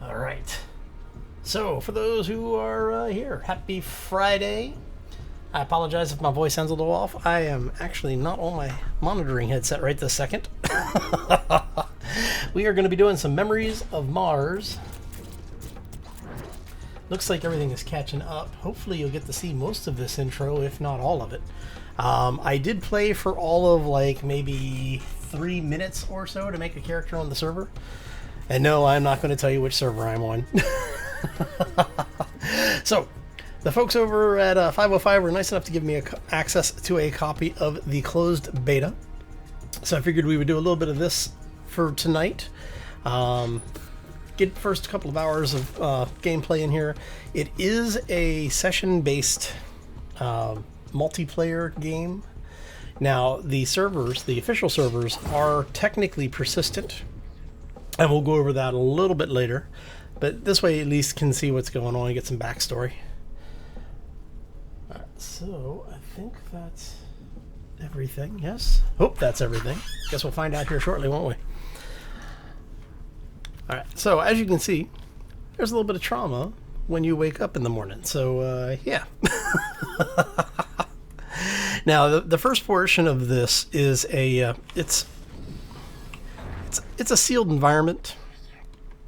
All right. So, for those who are here, happy Friday. I apologize if my voice sounds a little off. I am actually not on my monitoring headset right this second. We are going to be doing some Memories of Mars. Looks like everything is catching up. Hopefully you'll get to see most of this intro, if not all of it. I did play for all of like maybe 3 minutes or so to make a character on the server. And no, I'm not going to tell you which server I'm on. So, the folks over at 505 were nice enough to give me access to a copy of the closed beta. So I figured we would do a little bit of this for tonight. Get the first couple of hours of gameplay in here. It is a session-based multiplayer game. Now, the servers, the official servers, are technically persistent. And we'll go over that a little bit later. But this way, at least can see what's going on and get some backstory. Alright, so I think that's everything. Yes? Hope that's everything. Guess we'll find out here shortly, won't we? Alright, so as you can see, there's a little bit of trauma when you wake up in the morning. So, yeah. Now, the first portion of this is a, it's a sealed environment,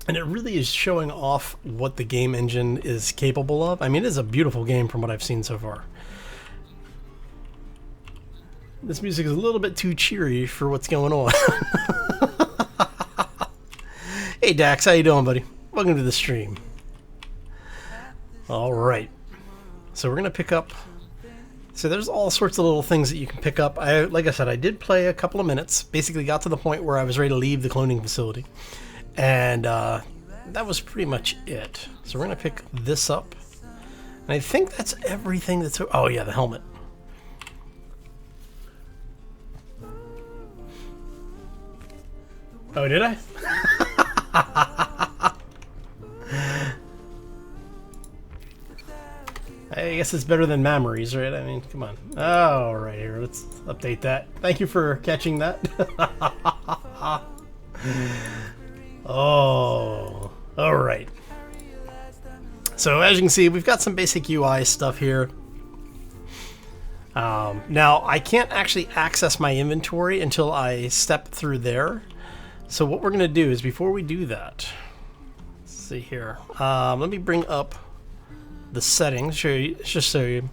and it really is showing off what the game engine is capable of. I mean, it is a beautiful game from what I've seen so far. This music is a little bit too cheery for what's going on. Hey Dax, how you doing, buddy? Welcome to the stream. All right, so we're gonna pick up. So there's all sorts of little things that you can pick up. Like I said, I did play a couple of minutes. Basically, got to the point where I was ready to leave the cloning facility, and that was pretty much it. So we're gonna pick this up, and I think that's everything. That's oh yeah, the helmet. Oh, did I? I guess it's better than Memoeries, right? I mean, come on. All right, here, let's update that. Thank you for catching that. Oh, all right. So as you can see, we've got some basic UI stuff here. Now, I can't actually access my inventory until I step through there. So what we're going to do is, before we do that, let's see here. Let me bring up the settings, show you, just so you.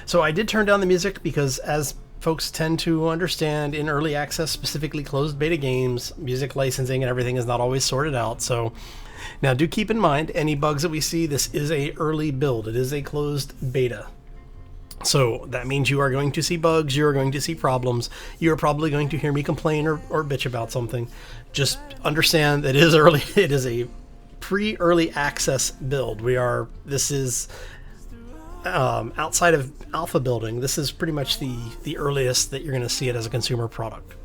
So I did turn down the music because, as folks tend to understand, in early access, specifically closed beta games, music licensing and everything is not always sorted out. So now do keep in mind, any bugs that we see, this is a early build. It is a closed beta. So that means you are going to see bugs, you are going to see problems, you're probably going to hear me complain or bitch about something. Just understand that it is early. It is a pre-early access build. This is outside of alpha building. This is pretty much the earliest that you're going to see it as a consumer product.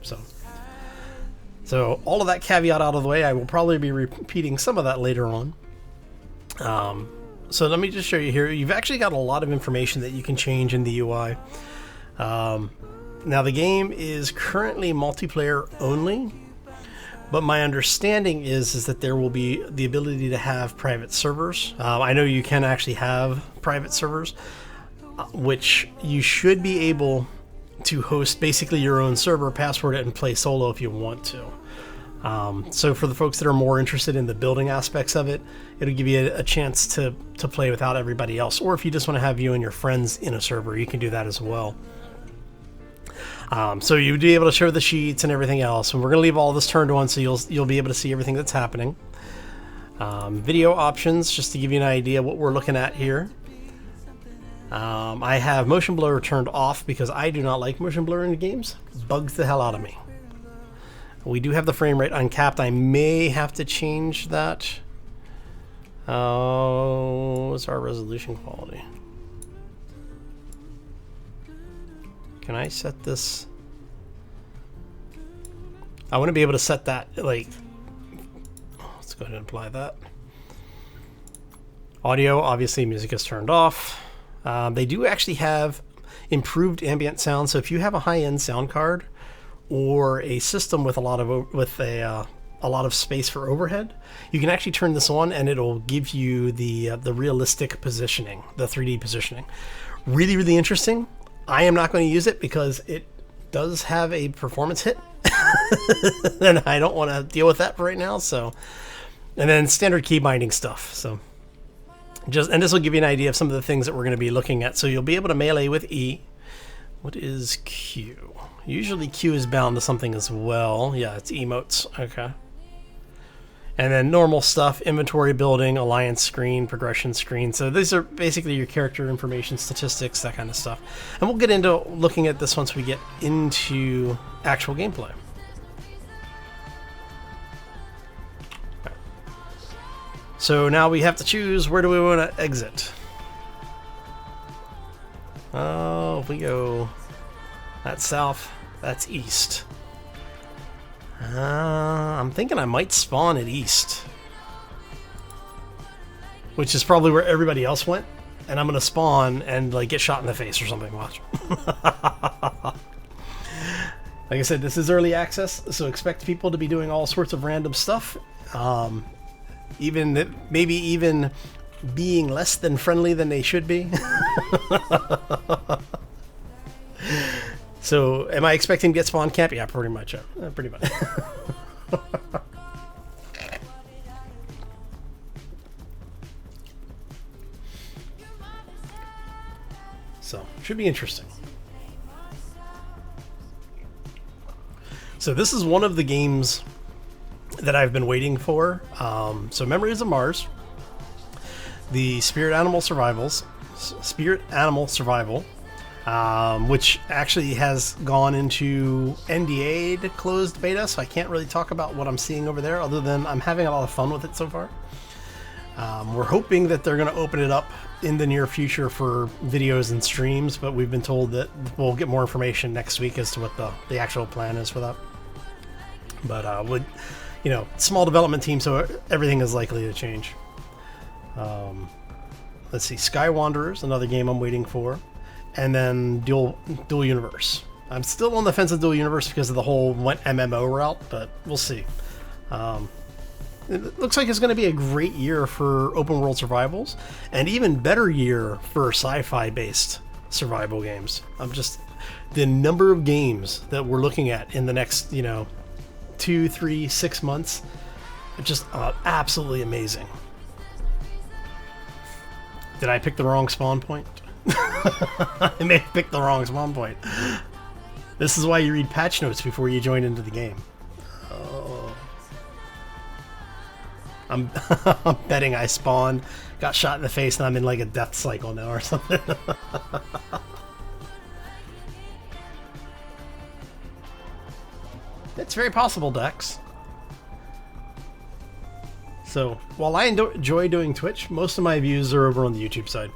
So all of that caveat out of the way, I will probably be repeating some of that later on. So let me just show you here. You've actually got a lot of information that you can change in the UI. Now the game is currently multiplayer only, but my understanding is that there will be the ability to have private servers. I know you can actually have private servers, which you should be able to host basically your own server, password it, and play solo if you want to. So for the folks that are more interested in the building aspects of it, it'll give you a chance to play without everybody else. Or if you just want to have you and your friends in a server, you can do that as well. So you'll be able to show the sheets and everything else. And we're going to leave all this turned on so you'll be able to see everything that's happening. Video options, just to give you an idea what we're looking at here. I have motion blur turned off because I do not like motion blur in the games. Bugs the hell out of me. We do have the frame rate uncapped. I may have to change that. What's our resolution quality? Can I set this? I want to be able to set that, like, let's go ahead and apply that. Audio, obviously music is turned off. They do actually have improved ambient sound, so if you have a high-end sound card or a system with a a lot of space for overhead, you can actually turn this on and it'll give you the realistic positioning, the 3D positioning. Really, really interesting. I am not going to use it because it does have a performance hit, and I don't want to deal with that for right now. So, and then standard key binding stuff. So, and this will give you an idea of some of the things that we're going to be looking at. So you'll be able to melee with E. What is Q? Usually Q is bound to something as well. Yeah, it's emotes. Okay. And then normal stuff, inventory building, alliance screen, progression screen. So these are basically your character information, statistics, that kind of stuff. And we'll get into looking at this once we get into actual gameplay. So now we have to choose, where do we want to exit? Oh, if we go, that's south, that's east. I'm thinking I might spawn at east, which is probably where everybody else went, and I'm gonna spawn and like get shot in the face or something. Watch. Like I said, this is early access, so expect people to be doing all sorts of random stuff, maybe even being less than friendly than they should be. So, am I expecting to get spawn camp? Yeah, pretty much. Pretty much. So, should be interesting. So, this is one of the games that I've been waiting for. So, Memories of Mars, the Spirit Animal Survival, which actually has gone into NDA'd closed beta, so I can't really talk about what I'm seeing over there, other than I'm having a lot of fun with it so far. We're hoping that they're going to open it up in the near future for videos and streams, but we've been told that we'll get more information next week as to what the actual plan is for that. But small development team, so everything is likely to change. Let's see, Sky Wanderers, another game I'm waiting for. And then Dual Universe. I'm still on the fence of Dual Universe because of the whole MMO route, but we'll see. It looks like it's going to be a great year for open world survivals, and even better year for sci-fi based survival games. The number of games that we're looking at in the next 2, 3, 6 months, just absolutely amazing. Did I pick the wrong spawn point? I may have picked the wrong spawn point. This is why you read patch notes before you join into the game. Oh. I'm betting I spawned, got shot in the face, and I'm in like a death cycle now or something. It's very possible, Dex. So, while I enjoy doing Twitch, most of my views are over on the YouTube side.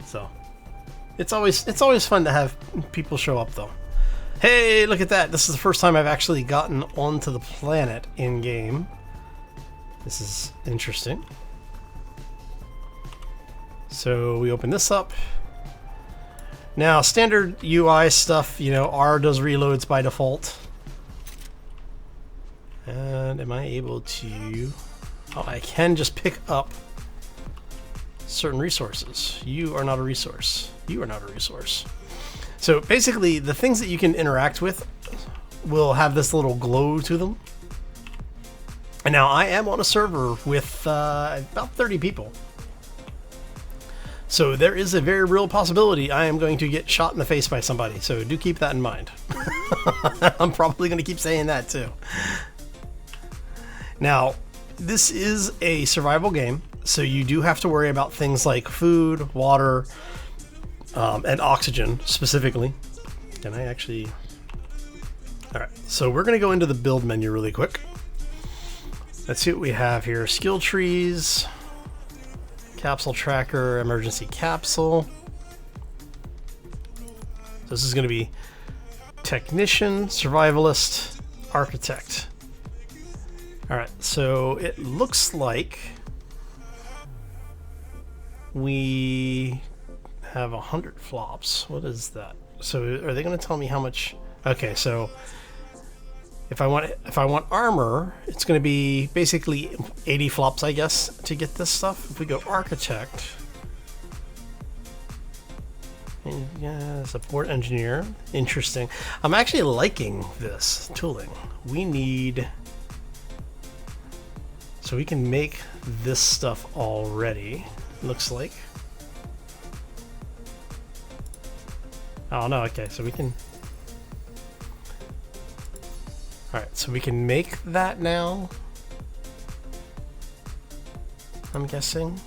So, it's always fun to have people show up, though. Hey, look at that! This is the first time I've actually gotten onto the planet in game. This is interesting. So we open this up. Now, standard UI stuff, R does reloads by default. And am I able to... Oh, I can just pick up certain resources. You are not a resource. You are not a resource. So basically, the things that you can interact with will have this little glow to them. And now I am on a server with about 30 people. So there is a very real possibility I am going to get shot in the face by somebody. So do keep that in mind. I'm probably going to keep saying that too. Now, this is a survival game, so you do have to worry about things like food, water, and oxygen specifically. Can I actually... Alright, so we're going to go into the build menu really quick. Let's see what we have here. Skill trees, capsule tracker, emergency capsule. This is going to be technician, survivalist, architect. Alright, so it looks like we have 100 flops. What is that? So are they going to tell me how much? Okay, so If I want armor, it's going to be basically 80 flops, I guess, to get this stuff. If we go architect, and yeah, support engineer, interesting. I'm actually liking this tooling. We need, so we can make this stuff already. Looks like. Oh no, okay, so we can. Alright, so we can make that now, I'm guessing.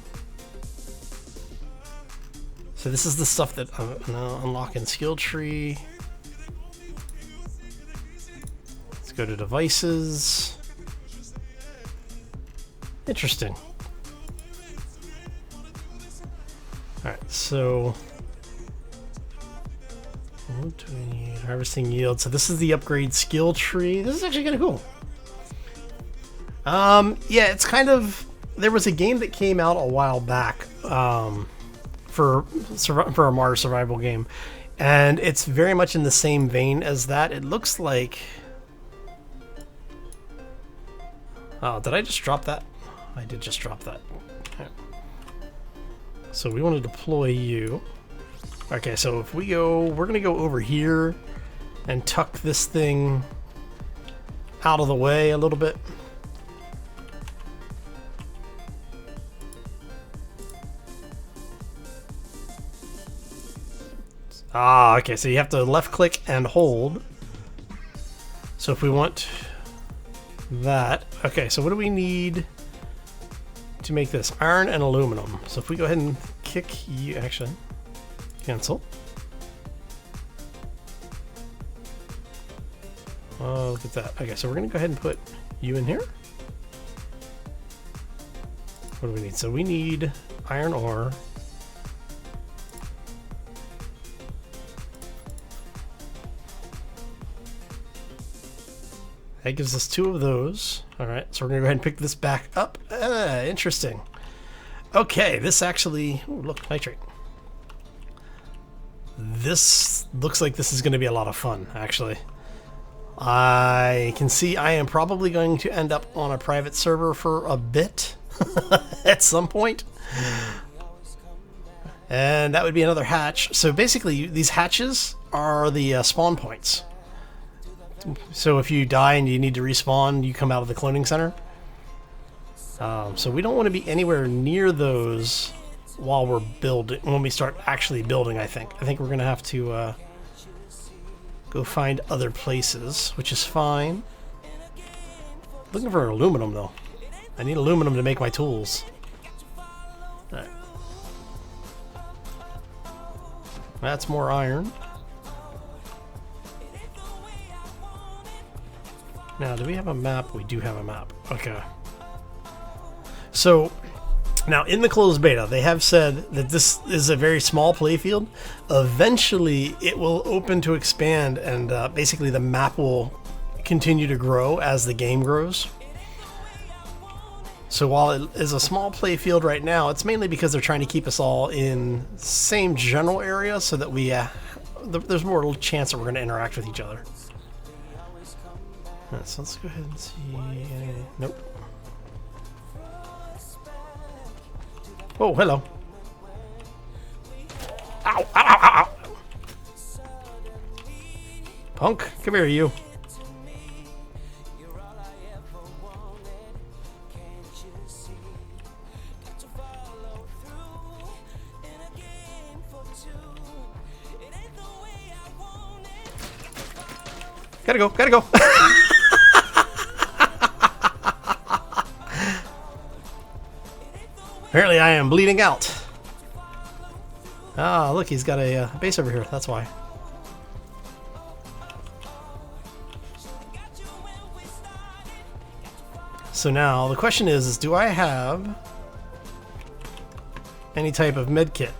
So this is the stuff that unlock in skill tree. Let's go to devices. Interesting. Alright, so what do we need? Harvesting yield. So this is the upgrade skill tree. This is actually kind of cool. Yeah, it's kind of, there was a game that came out a while back for a Mars survival game, and it's very much in the same vein as that. It looks like, oh, did I just drop that? I did just drop that. Okay. So we want to deploy you. Okay, so if we go, we're going to go over here and tuck this thing out of the way a little bit. Ah, okay, so you have to left click and hold. So if we want that, okay, so what do we need to make this? Iron and aluminum. So if we go ahead and kick you, actually, cancel. Oh, look at that. Okay, so we're going to go ahead and put you in here. What do we need? So we need iron ore. That gives us 2 of those. All right, so we're going to go ahead and pick this back up. Interesting. Okay, this actually, ooh, look, nitrate. This looks like this is going to be a lot of fun, actually. I can see I am probably going to end up on a private server for a bit at some point. And that would be another hatch. So basically, these hatches are the spawn points. So if you die and you need to respawn, you come out of the cloning center. So we don't want to be anywhere near those while we're building, when we start actually building. I think we're gonna have to go find other places, which is fine. Looking for aluminum though. I need aluminum to make my tools. All right. That's more iron. Now, do we have a map? We do have a map. Okay. So, now in the closed beta, they have said that this is a very small playfield. Eventually, it will open to expand, and basically the map will continue to grow as the game grows. So while it is a small playfield right now, it's mainly because they're trying to keep us all in same general area so that we there's more chance that we're going to interact with each other. Right, so let's go ahead and see. Nope. Oh, hello. Ow, ow, ow, ow, ow. Punk, come here, you. Gotta go, gotta go. Apparently I am bleeding out. Ah, look, he's got a base over here, that's why. So now, the question is do I have any type of med kit?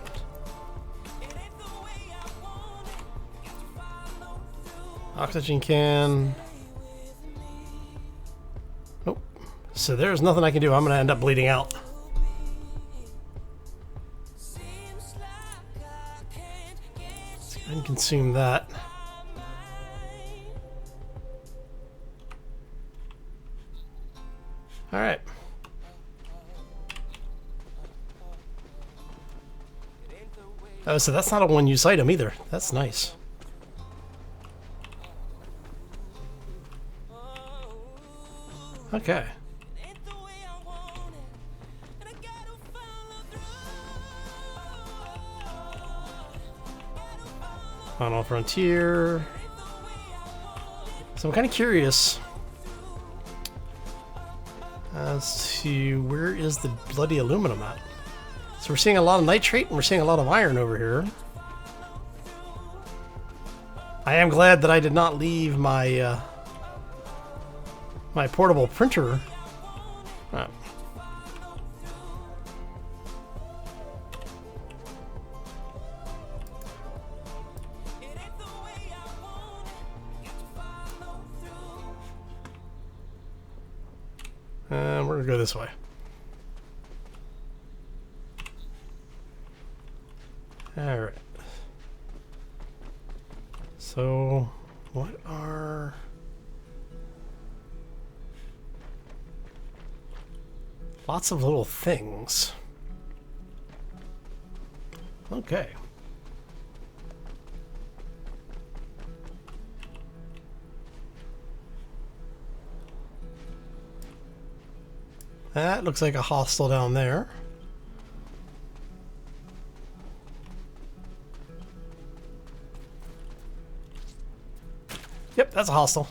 Oxygen can. Nope. So there's nothing I can do. I'm going to end up bleeding out. Let's go ahead and consume that. All right. Oh, so that's not a one-use item either. That's nice. Okay. Final Frontier. So I'm kind of curious as to where is the bloody aluminum at. So we're seeing a lot of nitrate and we're seeing a lot of iron over here. I am glad that I did not leave my my portable printer. Oh. We're gonna go this way. All right. So, what are... Lots of little things. Okay. That looks like a hostel down there. Yep, that's a hostel.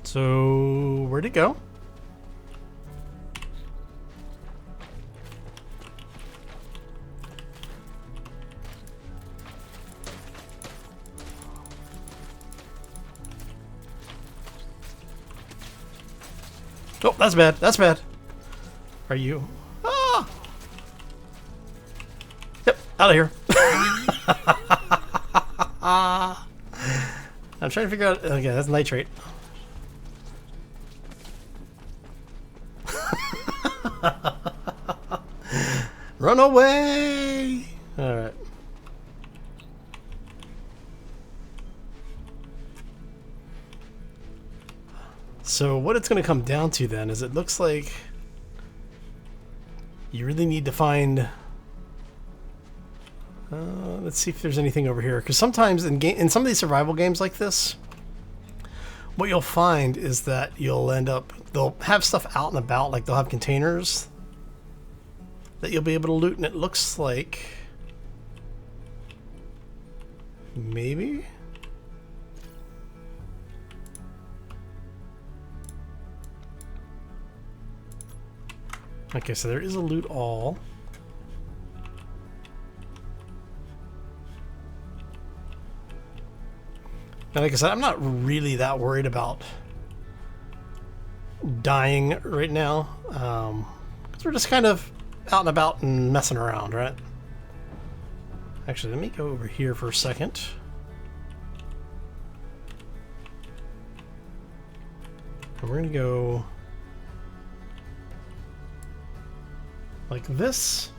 So, where'd it go? Oh, that's bad. That's bad. Are you? Ah! Yep, out of here. I'm trying to figure out. Okay, that's nitrate. Run away! All right. So what it's going to come down to then is it looks like you really need to find... let's see if there's anything over here. Because sometimes in some of these survival games like this, what you'll find is that you'll end up... They'll have stuff out and about, like they'll have containers that you'll be able to loot, and it looks like... Maybe? Okay, so there is a loot all. And like I said, I'm not really that worried about dying right now. Because we're just kind of out and about and messing around, right? Actually, let me go over here for a second. And we're going to go... like this.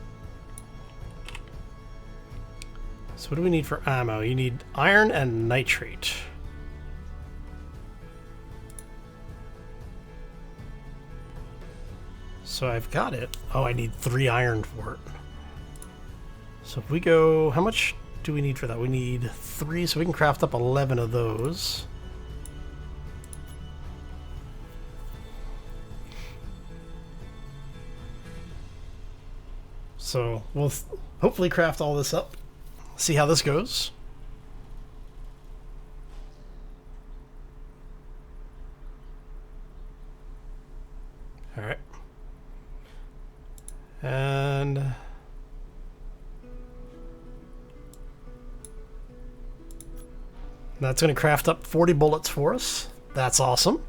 So what do we need for ammo? You need iron and nitrate. So I've got it. Oh, I need 3 iron for it. So if we go... How much do we need for that? We need 3, so we can craft up 11 of those. So we'll hopefully craft all this up. See how this goes. All right. And that's going to craft up 40 bullets for us. That's awesome.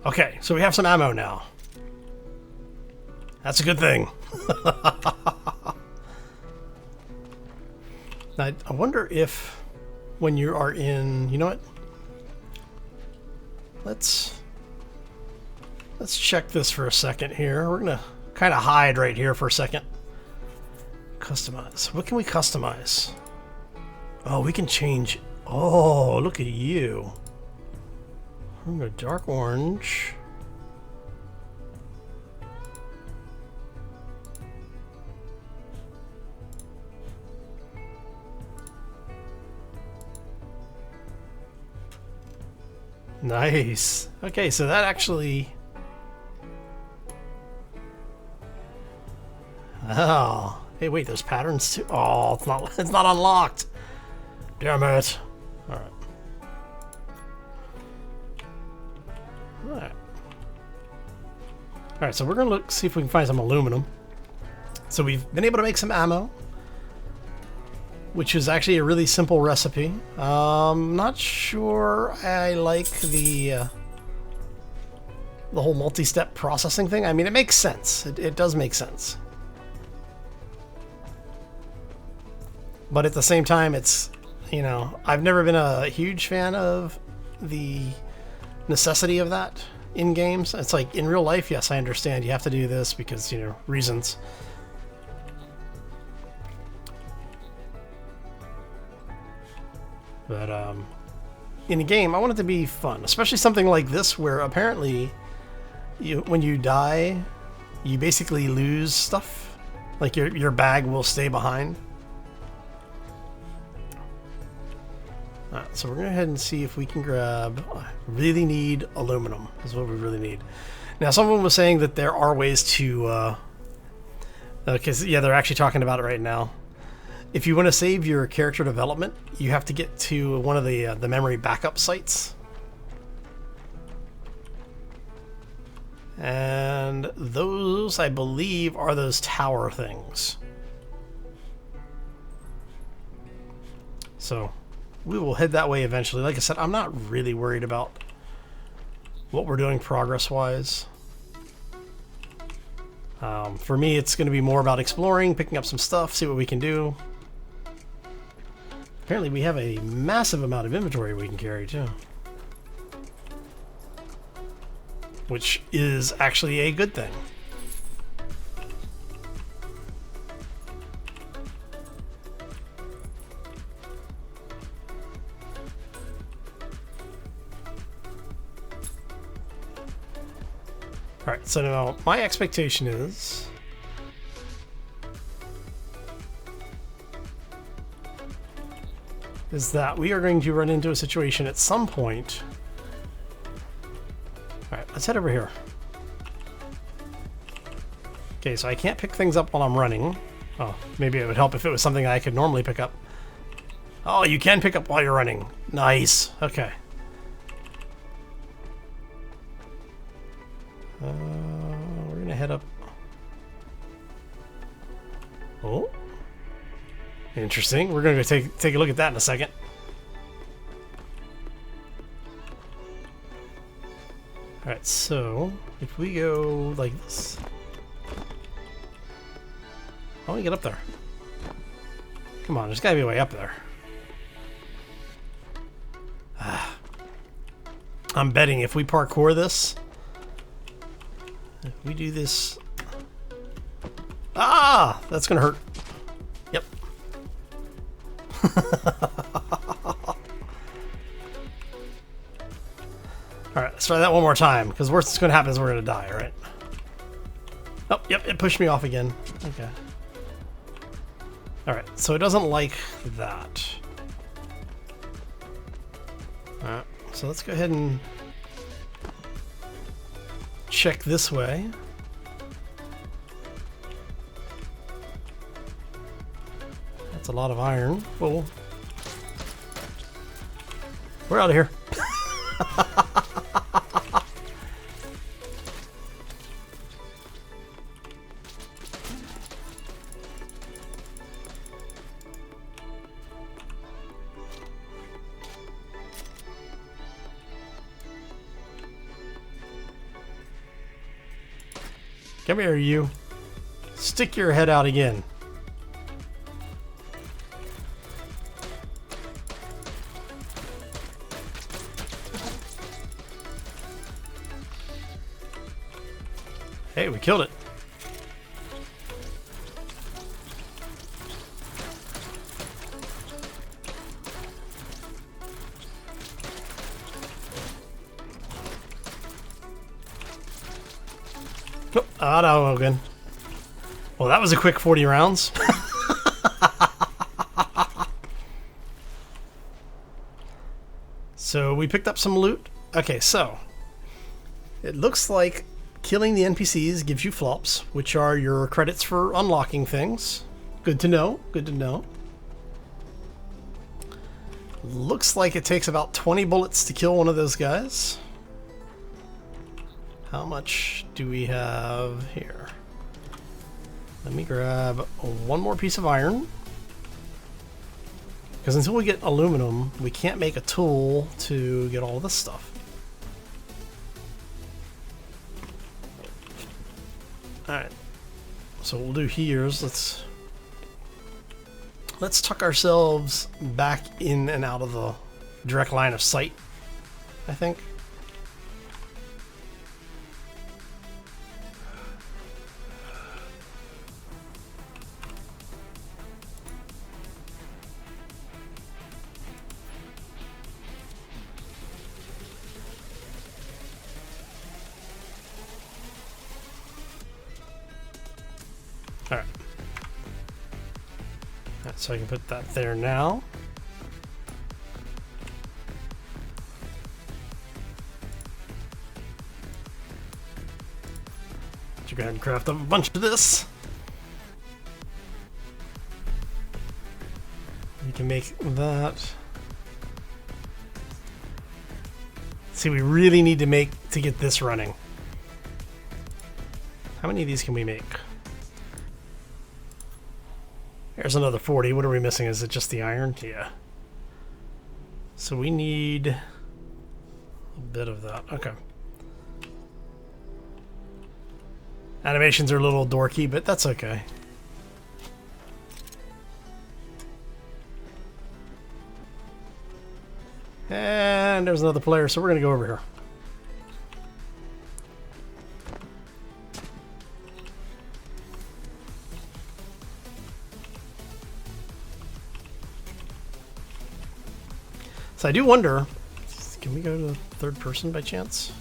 Okay, so we have some ammo now. That's a good thing. Now, I wonder if when you are in... You know what? Let's check this for a second here. We're going to kind of hide right here for a second. Customize. What can we customize? Oh, we can change... Oh, look at you. I'm going to dark orange. Nice. Okay, so that actually... Oh. Hey, wait, there's patterns too? Oh, it's not unlocked. Damn it. Alright. Alright, so we're gonna look, see if we can find some aluminum. So we've been able to make some ammo, which is actually a really simple recipe. Not sure I like the whole multi-step processing thing. I mean, it makes sense. It does make sense. But at the same time, it's, you know, I've never been a huge fan of the necessity of that in games. It's like, in real life, yes, I understand you have to do this because, you know, reasons. But in a game, I want it to be fun, especially something like this where apparently when you die, you basically lose stuff. Like your bag will stay behind. So we're going to go ahead and see if we can grab... really need aluminum is what we really need. Now, someone was saying that there are ways to... because, yeah, they're actually talking about it right now. If you want to save your character development, you have to get to one of the memory backup sites. And those, I believe, are those tower things. So... we will head that way eventually. Like I said, I'm not really worried about what we're doing progress-wise. For me, it's going to be more about exploring, picking up some stuff, see what we can do. Apparently, we have a massive amount of inventory we can carry, too. Which is actually a good thing. Alright, so now my expectation is that we are going to run into a situation at some point. Alright, let's head over here. Okay, so I can't pick things up while I'm running. Oh, maybe it would help if it was something I could normally pick up. Oh, you can pick up while you're running. Nice. Okay. We're gonna head up. Oh, interesting. We're gonna go take a look at that in a second. All right, so if we go like this, how do we get up there? Come on, there's gotta be a way up there. I'm betting if we parkour this. If we do this... Ah! That's gonna hurt. Yep. Alright, let's try that one more time, because worst that's gonna happen is we're gonna die, right? Oh, yep, it pushed me off again. Okay. Alright, so it doesn't like that. Alright, so let's go ahead and check this way. That's a lot of iron. Whoa. We're out of here. Come here, you. Stick your head out again. Hey, we killed it. Oh, no, again. Well, that was a quick 40 rounds. So we picked up some loot. Okay, so it looks like killing the NPCs gives you flops, which are your credits for unlocking things. Good to know. Good to know. Looks like it takes about 20 bullets to kill one of those guys. How much do we have here? Let me grab one more piece of iron. Because until we get aluminum, we can't make a tool to get all this stuff. Alright. So what we'll do here is let's tuck ourselves back in and out of the direct line of sight, I think. Alright. So I can put that there now. Let's go ahead and craft up a bunch of this. You can make that. See, we really need to get this running. How many of these can we make? There's another 40. What are we missing? Is it just the iron? Yeah. So we need a bit of that. Okay. Animations are a little dorky, but that's okay. And there's another player, so we're going to go over here. So I do wonder, can we go to the third person by chance?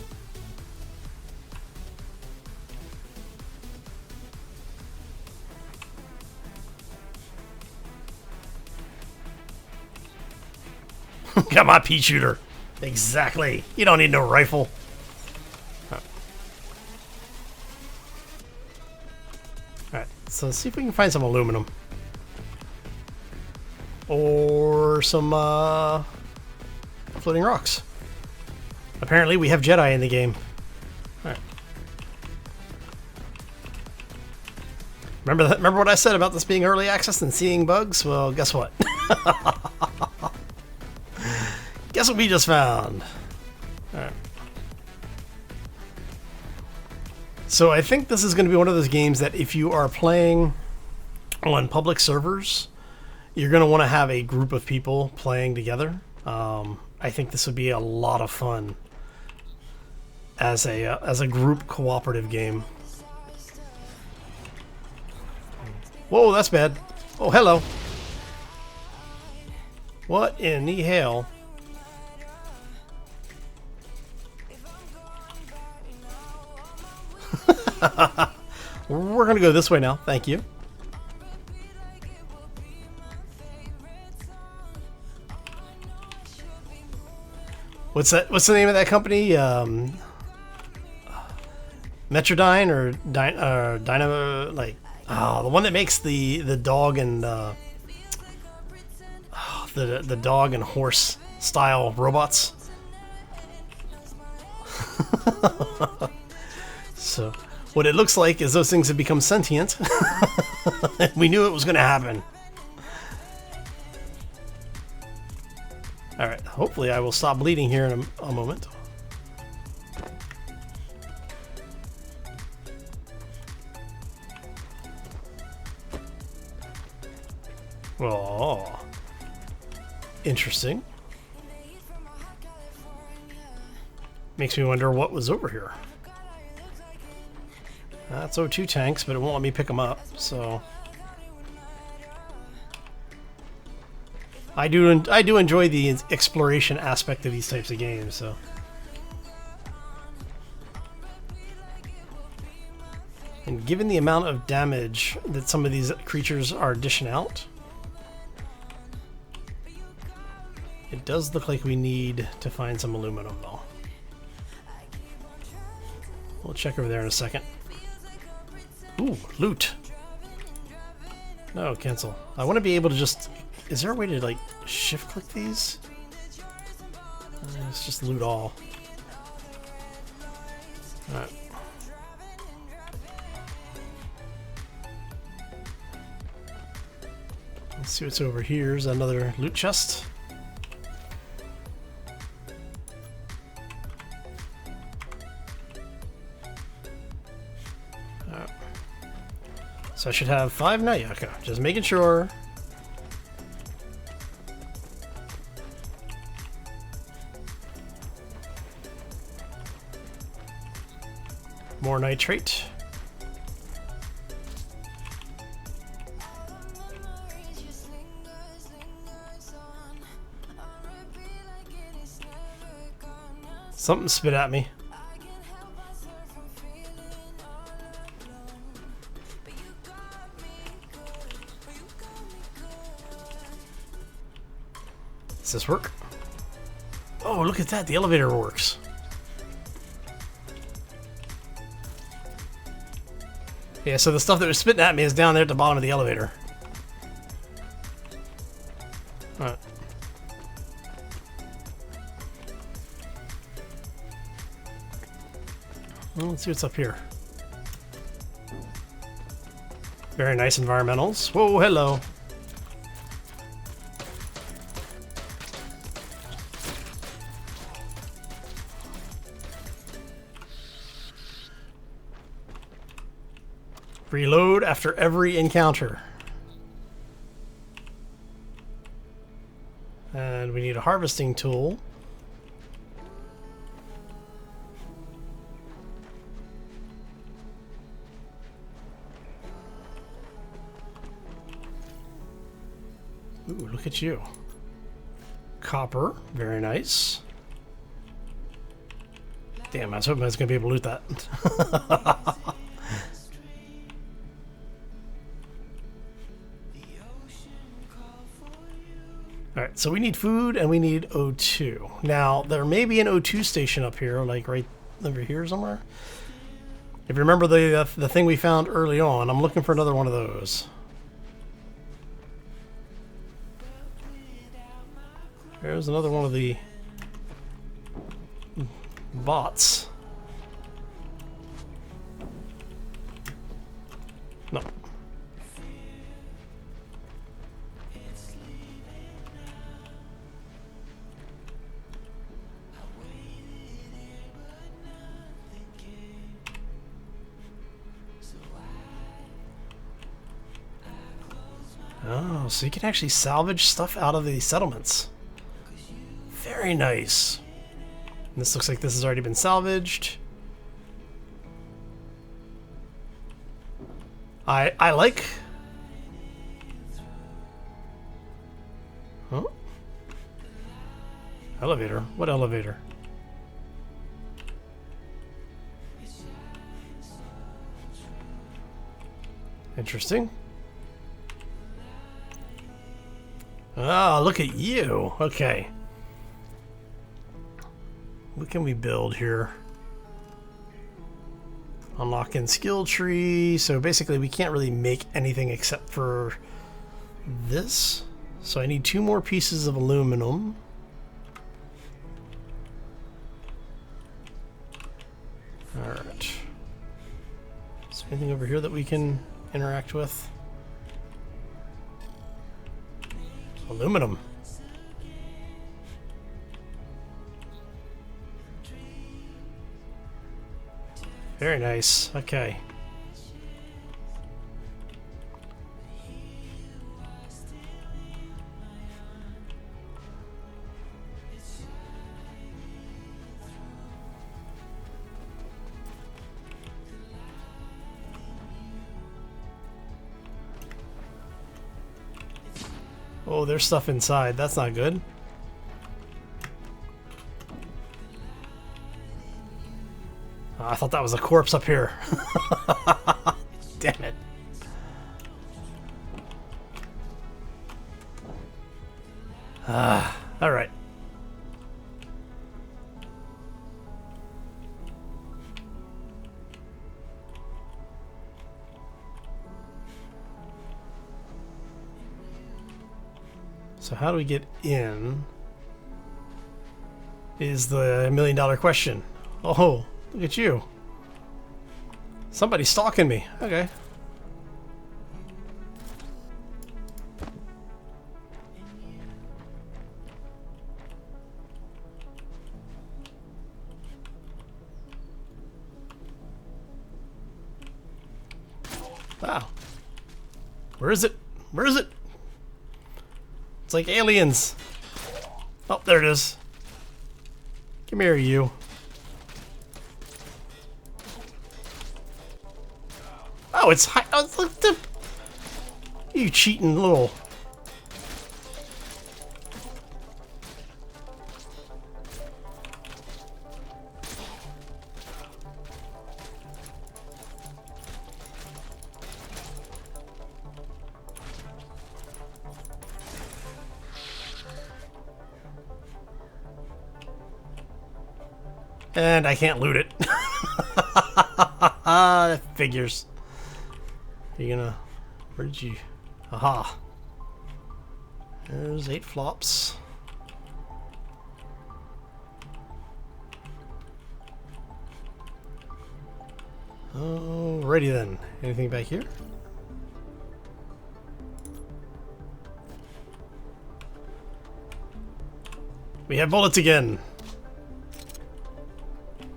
Got my pea shooter. Exactly. You don't need no rifle. Alright, so let's see if we can find some aluminum. Or some, floating rocks. Apparently we have Jedi in the game. Alright. Remember what I said about this being early access and seeing bugs? Well, guess what? Guess what we just found? Alright. So I think this is going to be one of those games that if you are playing on public servers, you're going to want to have a group of people playing together. I think this would be a lot of fun as a group cooperative game. Whoa, that's bad. Oh, hello. What in the hell? We're gonna go this way now. Thank you. What's that? What's the name of that company? Metrodyne or Dynamo? Like, the one that makes the dog and the dog and horse style robots. So, what it looks like is those things have become sentient. We knew it was going to happen. Alright, hopefully I will stop bleeding here in a moment. Oh, interesting. Makes me wonder what was over here. That's O2 tanks, but it won't let me pick them up, so... I do enjoy the exploration aspect of these types of games, so... And given the amount of damage that some of these creatures are dishing out, it does look like we need to find some aluminum, though. We'll check over there in a second. Ooh, loot. No, cancel. I want to be able to just... Is there a way to, like, shift-click these? Let's just loot all. Alright. Let's see what's over here. Here's another loot chest. So I should have 5 now. Yeah, okay. Just making sure. More nitrate. Something spit at me. Does this work? Oh, look at that. The elevator works. Yeah, so the stuff that was spitting at me is down there at the bottom of the elevator. Alright. Well, let's see what's up here. Very nice environmentals. Whoa, hello. Reload after every encounter. And we need a harvesting tool. Ooh, look at you. Copper, very nice. Damn, I was hoping I was going to be able to loot that. Alright, so we need food and we need O2. Now, there may be an O2 station up here, like right over here somewhere. If you remember the thing we found early on, I'm looking for another one of those. There's another one of the bots. No. Oh, so you can actually salvage stuff out of the settlements. Very nice. And this looks like this has already been salvaged. I like... Huh? Elevator? What elevator? Interesting. Oh, look at you. Okay. What can we build here? Unlocking skill tree. So basically we can't really make anything except for this. So I need 2 more pieces of aluminum. Alright. Is there anything over here that we can interact with? Aluminum. Very nice. Okay. Oh, there's stuff inside. That's not good. Oh, I thought that was a corpse up here. Damn it. All right. So how do we get in is the $1,000,000 question. Oh, look at you. Somebody's stalking me. Okay. Wow. Where is it? Where is it? It's like aliens. Oh, there it is. Come here, you. Oh, it's high. Oh, look, you cheating little. And I can't loot it. That figures. Are you gonna... Where did you... Aha. There's 8 flops. Alrighty then. Anything back here? We have bullets again.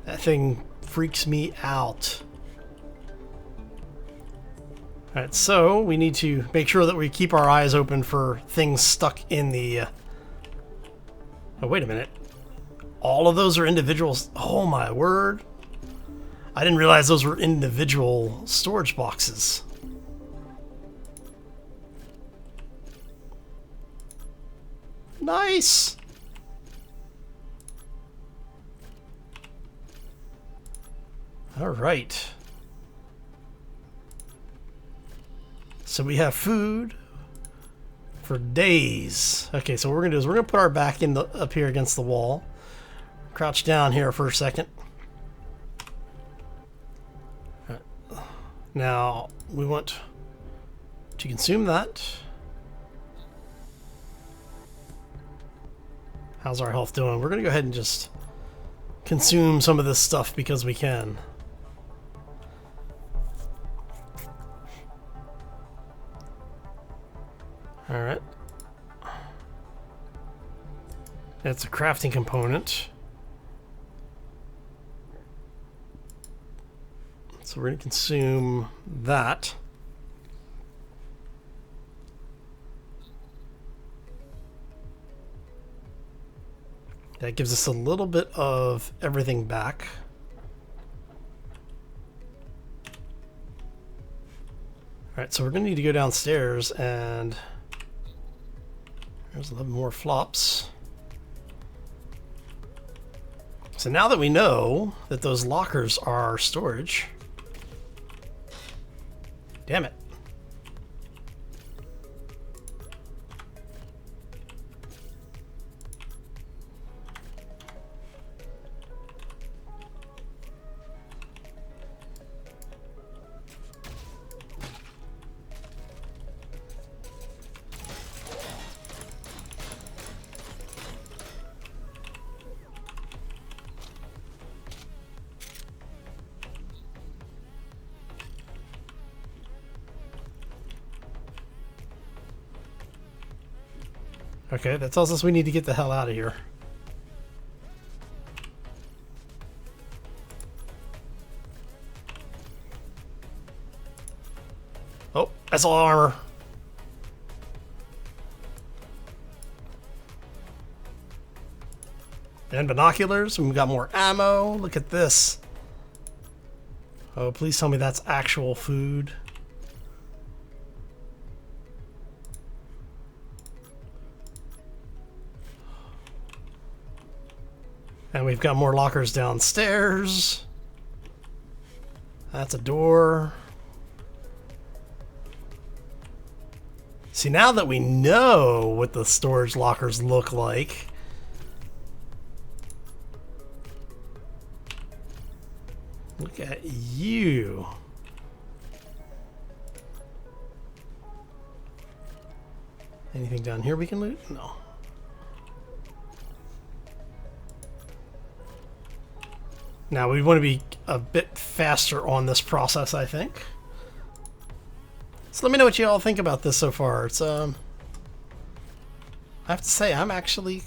That thing freaks me out. Alright, so we need to make sure that we keep our eyes open for things stuck in the... Oh, wait a minute. All of those are individuals. Oh my word. I didn't realize those were individual storage boxes. Nice! Alright. So we have food for days. Okay, so what we're gonna do is we're gonna put our back in up here against the wall. Crouch down here for a second. Right. Now we want to consume that. How's our health doing? We're gonna go ahead and just consume some of this stuff because we can. Alright. That's a crafting component. So we're going to consume that. That gives us a little bit of everything back. Alright, so we're going to need to go downstairs and... There's 11 more flops. So now that we know that those lockers are storage... Damn it. Okay, that tells us we need to get the hell out of here. Oh, that's all armor. And binoculars. We've got more ammo. Look at this. Oh, please tell me that's actual food. And we've got more lockers downstairs. That's a door. See, now that we know what the storage lockers look like, look at you. Anything down here we can loot? No. Now we want to be a bit faster on this process, I think. So let me know what you all think about this so far. It's I have to say I'm actually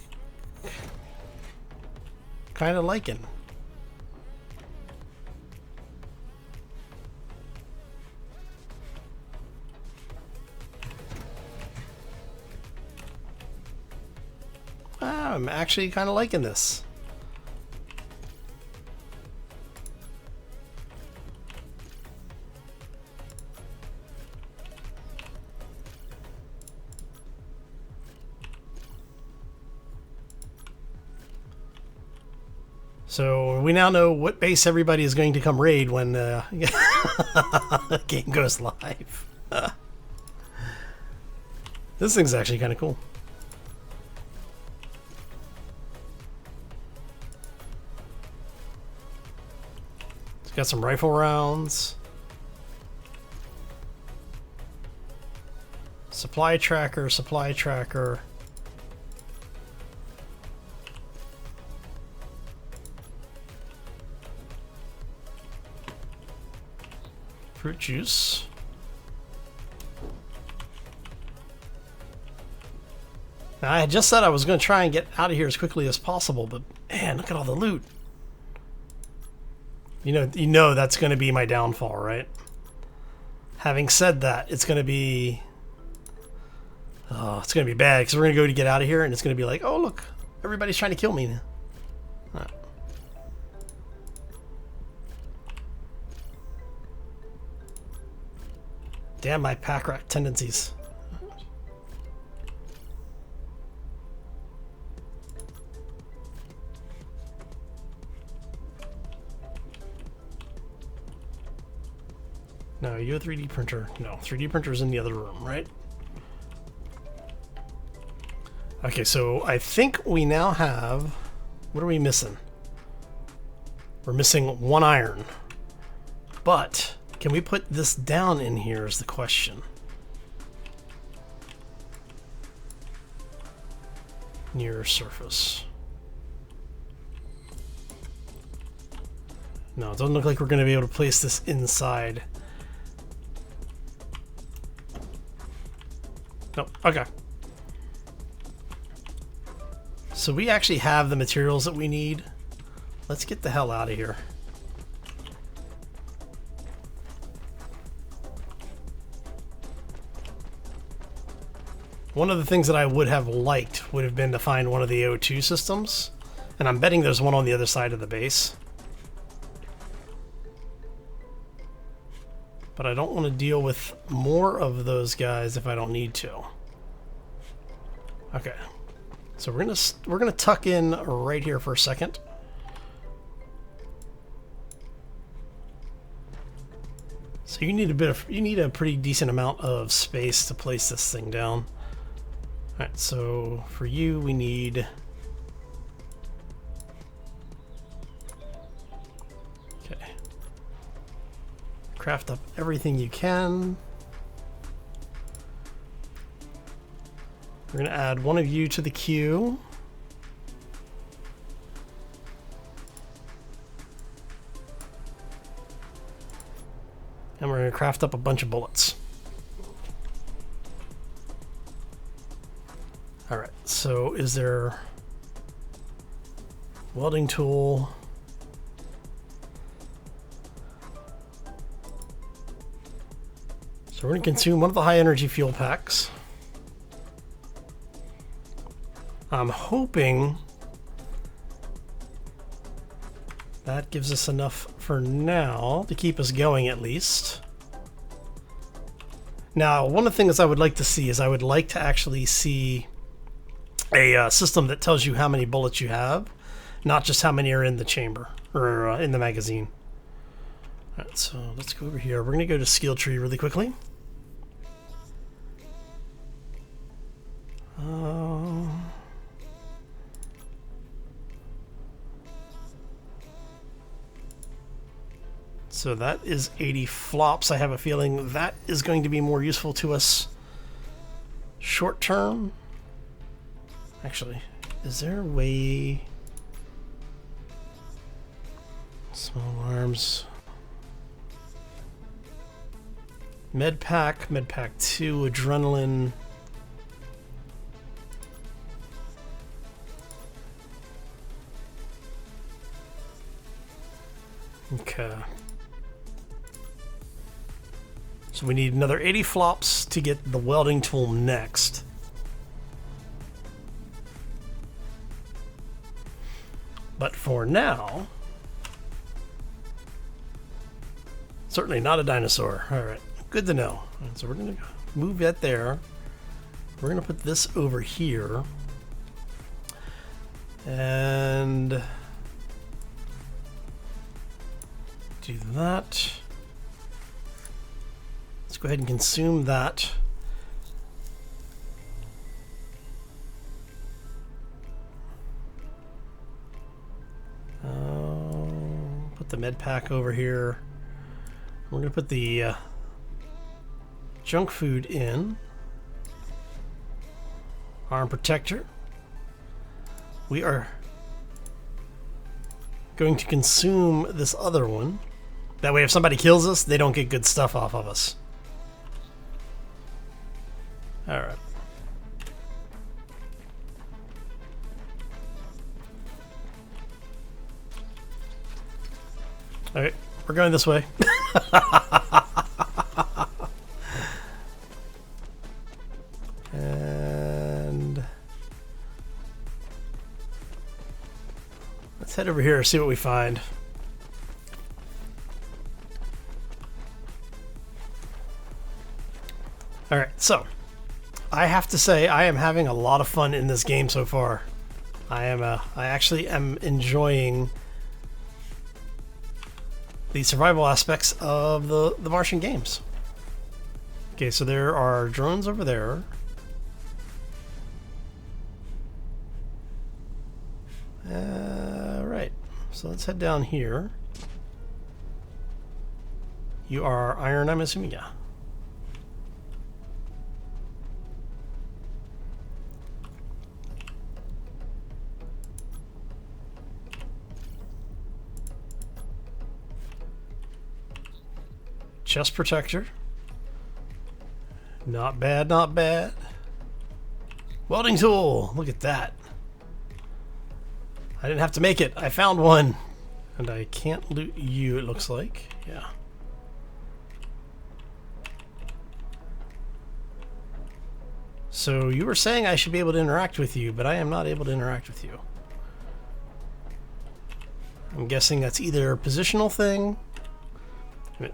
kind of liking. I'm actually kind of liking this. So we now know what base everybody is going to come raid when the game goes live. This thing's actually kind of cool. It's got some rifle rounds. Supply tracker, supply tracker. Fruit juice. Now, I had just said I was going to try and get out of here as quickly as possible, but man, look at all the loot. You know that's going to be my downfall, right? Having said that, it's going to be bad because we're going to go to get out of here and it's going to be like, oh look, everybody's trying to kill me. Damn my pack rat tendencies. No, you a 3D printer? No, 3D printer's in the other room, right? Okay, so I think we now have... What are we missing? We're missing 1 iron. But... can we put this down in here is the question. Near surface. No, it doesn't look like we're going to be able to place this inside. Nope, okay. So we actually have the materials that we need. Let's get the hell out of here. One of the things that I would have liked would have been to find one of the O2 systems, and I'm betting there's one on the other side of the base. But I don't want to deal with more of those guys if I don't need to. Okay, so we're gonna tuck in right here for a second. So you need a pretty decent amount of space to place this thing down. Alright, so for you we need... Okay. Craft up everything you can. We're going to add one of you to the queue. And we're going to craft up a bunch of bullets. Alright, so is there welding tool? So we're going to consume one of the high energy fuel packs. I'm hoping that gives us enough for now to keep us going at least. Now, one of the things I would like to see is I would like to actually see a system that tells you how many bullets you have, not just how many are in the chamber or in the magazine. All right, so let's go over here. We're going to go to skill tree really quickly. So that is 80 flops. I have a feeling that is going to be more useful to us short term. Actually, is there a way? Small arms. Med pack 2, adrenaline. Okay. So we need another 80 flops to get the welding tool next. But for now, certainly not a dinosaur. All right, good to know. So we're going to move that there. We're going to put this over here. And do that. Let's go ahead and consume that. Put the med pack over here. We're going to put the junk food in. Arm protector. We are going to consume this other one. That way if somebody kills us, they don't get good stuff off of us. Alright. Alright, we're going this way. And let's head over here and see what we find. Alright, so I have to say I am having a lot of fun in this game so far. I actually am enjoying the survival aspects of the Martian games. Okay, so there are drones over there. Right, so let's head down here. You are iron, I'm assuming, yeah. Chest protector. Not bad, not bad. Welding tool. Look at that. I didn't have to make it. I found one. And I can't loot you, it looks like. Yeah. So you were saying I should be able to interact with you, but I am not able to interact with you. I'm guessing that's either a positional thing.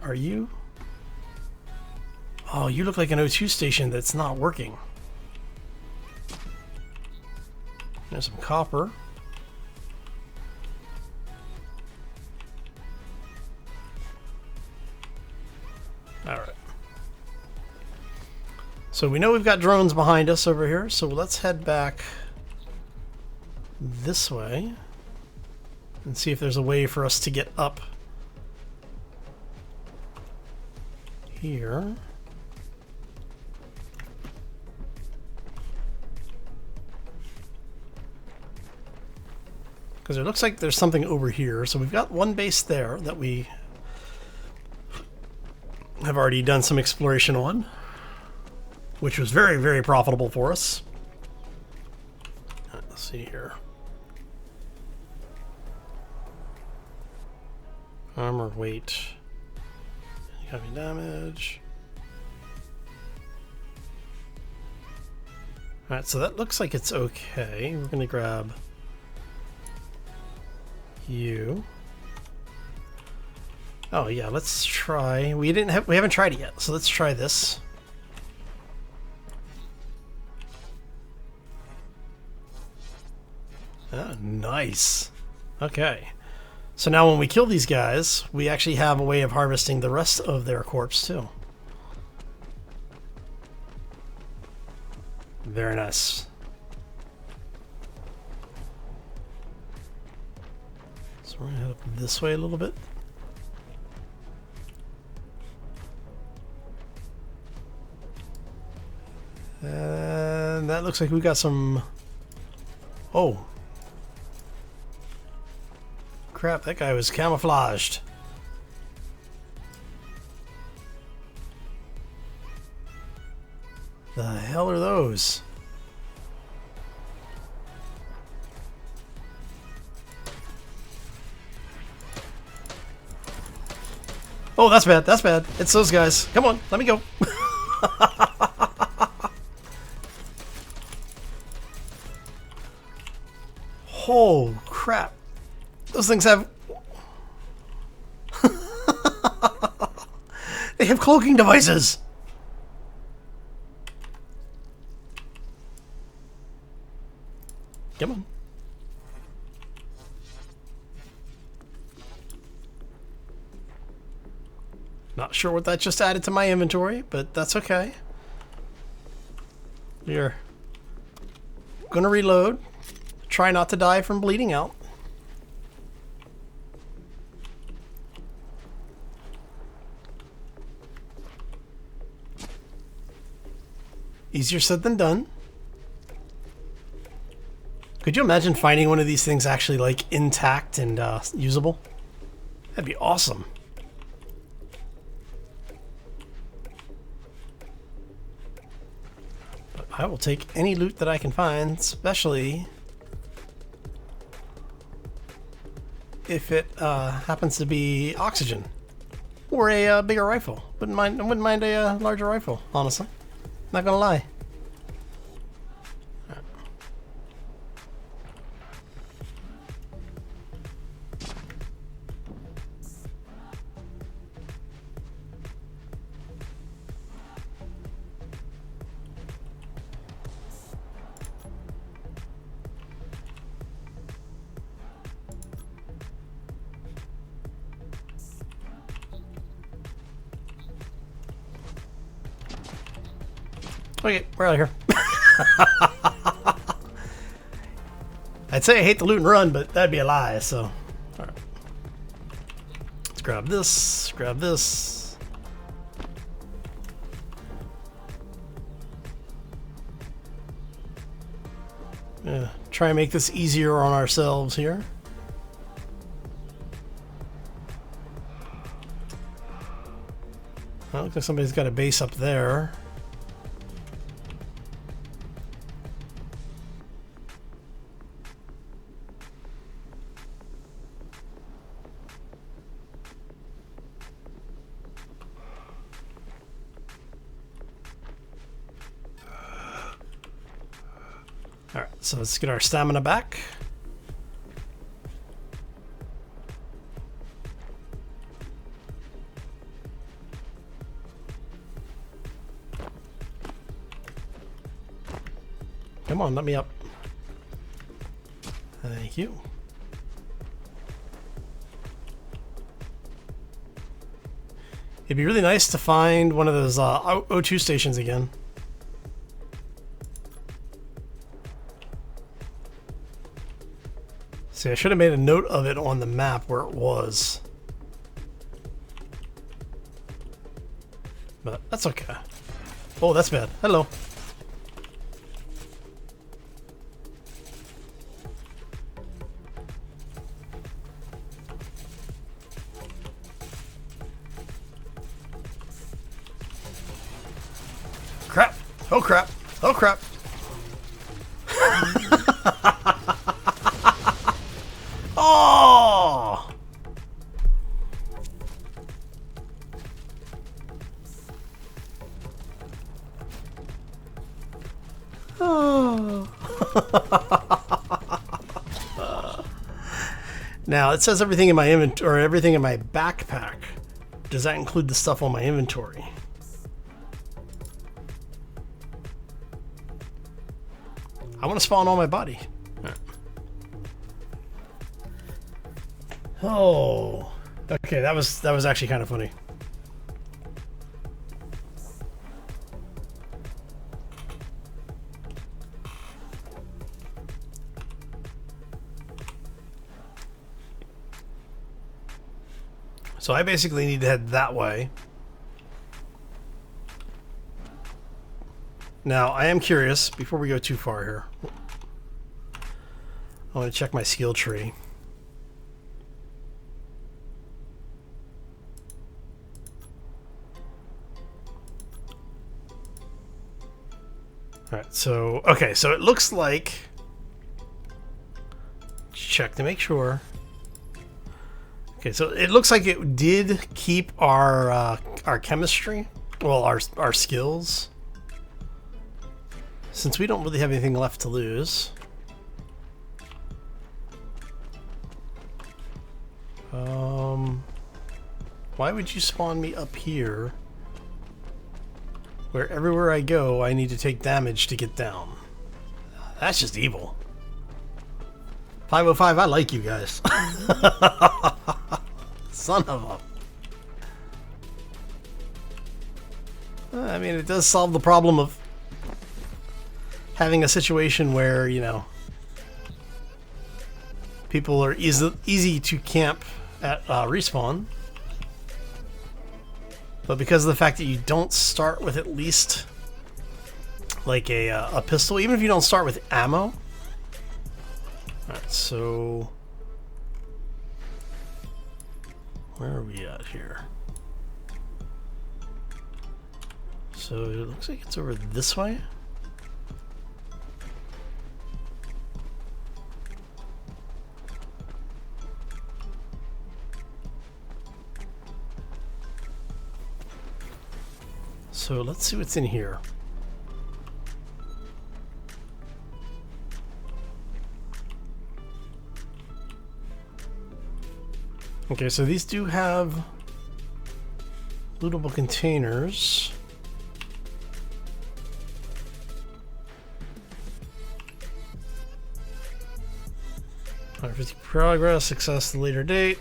Are you? Oh, you look like an O2 station that's not working. There's some copper. Alright. So we know we've got drones behind us over here, so let's head back this way and see if there's a way for us to get up here. Because it looks like there's something over here. So we've got one base there that we have already done some exploration on, which was very, very profitable for us. Let's see here. Armor, weight, heavy damage. Alright, so that looks like it's okay. We're going to grab you. Oh yeah, let's try. We haven't tried it yet, so let's try this. Ah, nice. Okay. So now when we kill these guys, we actually have a way of harvesting the rest of their corpse too. Very nice. So we're gonna head up this way a little bit. And that looks like we got some... Oh. Crap, that guy was camouflaged. The hell are those? Oh, that's bad. That's bad. It's those guys. Come on, let me go. Oh, crap. Those things have... They have cloaking devices. Come on. Not sure what that just added to my inventory, but that's okay. Here. Gonna reload. Try not to die from bleeding out. Easier said than done. Could you imagine finding one of these things actually like intact and usable? That'd be awesome. But I will take any loot that I can find, especially if it happens to be oxygen or a bigger rifle. I wouldn't mind a larger rifle, honestly. Not gonna lie. Okay, we're out of here. I'd say I hate the loot and run, but that'd be a lie, so. Alright. Let's grab this, grab this. Yeah, try and make this easier on ourselves here. Well, looks like somebody's got a base up there. Alright, so let's get our stamina back. Come on, let me up. Thank you. It'd be really nice to find one of those O2 stations again. See, I should have made a note of it on the map where it was. But that's okay. Oh, that's bad. Hello. Crap. Oh, crap. Oh, crap. Oh! Oh. Now it says everything in my inventory, or everything in my backpack. Does that include the stuff on my inventory? I want to spawn on my body. Oh, okay. That was actually kind of funny. So I basically need to head that way. Now, I am curious, before we go too far here, I want to check my skill tree. Alright, so, okay, so it looks like, check to make sure. Okay, so it looks like it did keep our chemistry, well, our skills, since we don't really have anything left to lose. Why would you spawn me up here, where everywhere I go, I need to take damage to get down? That's just evil. 505, I like you guys. Son of a... I mean, it does solve the problem of having a situation where, you know, people are easy to camp at respawn. But because of the fact that you don't start with at least like a pistol, even if you don't start with ammo. Alright, so where are we at here? So it looks like it's over this way. So let's see what's in here. Okay, so these do have lootable containers. Progress, success at a later date.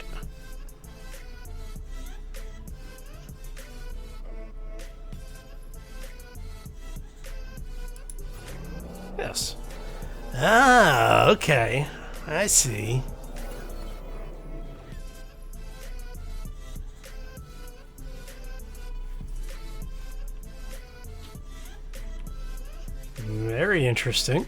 Yes. Ah, okay. I see. Very interesting.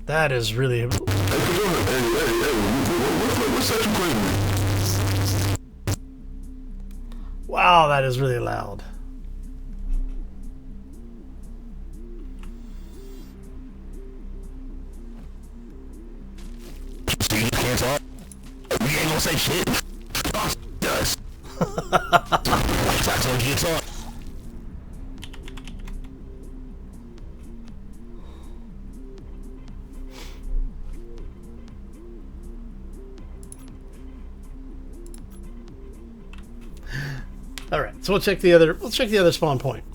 That is really... Wow, that is really loud. You can't talk. We ain't gonna say shit. Does. I told you to talk. All right, so we'll check the other spawn point.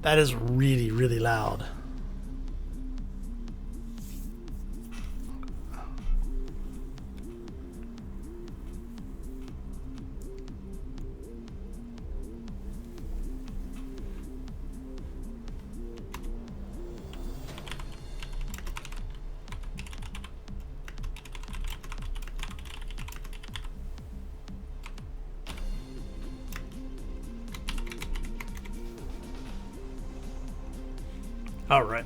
That is really, really loud. All right.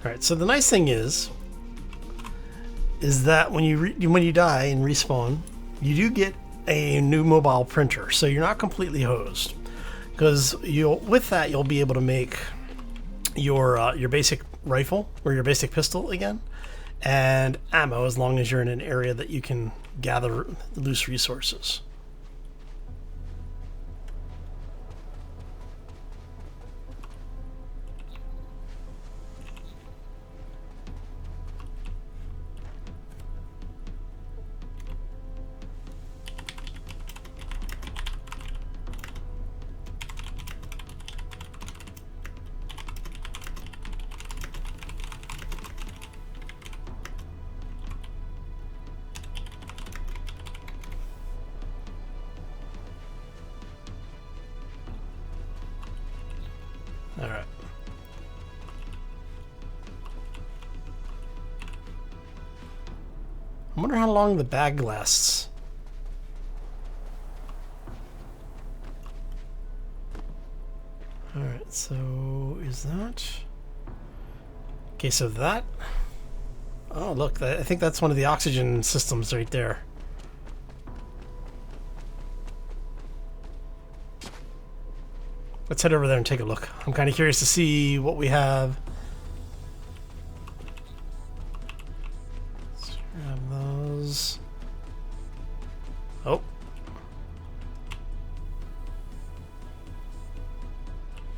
All right. So the nice thing is that when you die and respawn, you do get a new mobile printer. So you're not completely hosed, because with that you'll be able to make your basic rifle or your basic pistol again, and ammo as long as you're in an area that you can gather loose resources. All right. I wonder how long the bag lasts. All right, so is that... Okay, so that... Oh, look, I think that's one of the oxygen systems right there. Let's head over there and take a look. I'm kind of curious to see what we have. Let's grab those. Oh.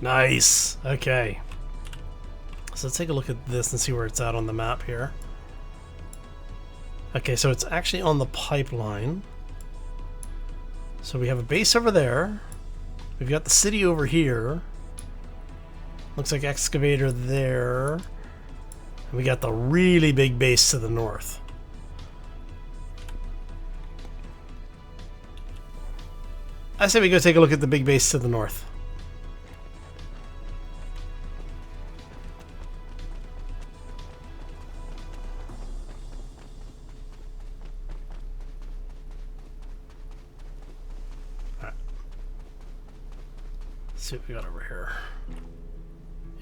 Nice. Okay. So let's take a look at this and see where it's at on the map here. Okay, so it's actually on the pipeline. So we have a base over there. We've got the city over here. Looks like excavator there. And we got the really big base to the north. I say we go take a look at the big base to the north. Let's see what we got over here.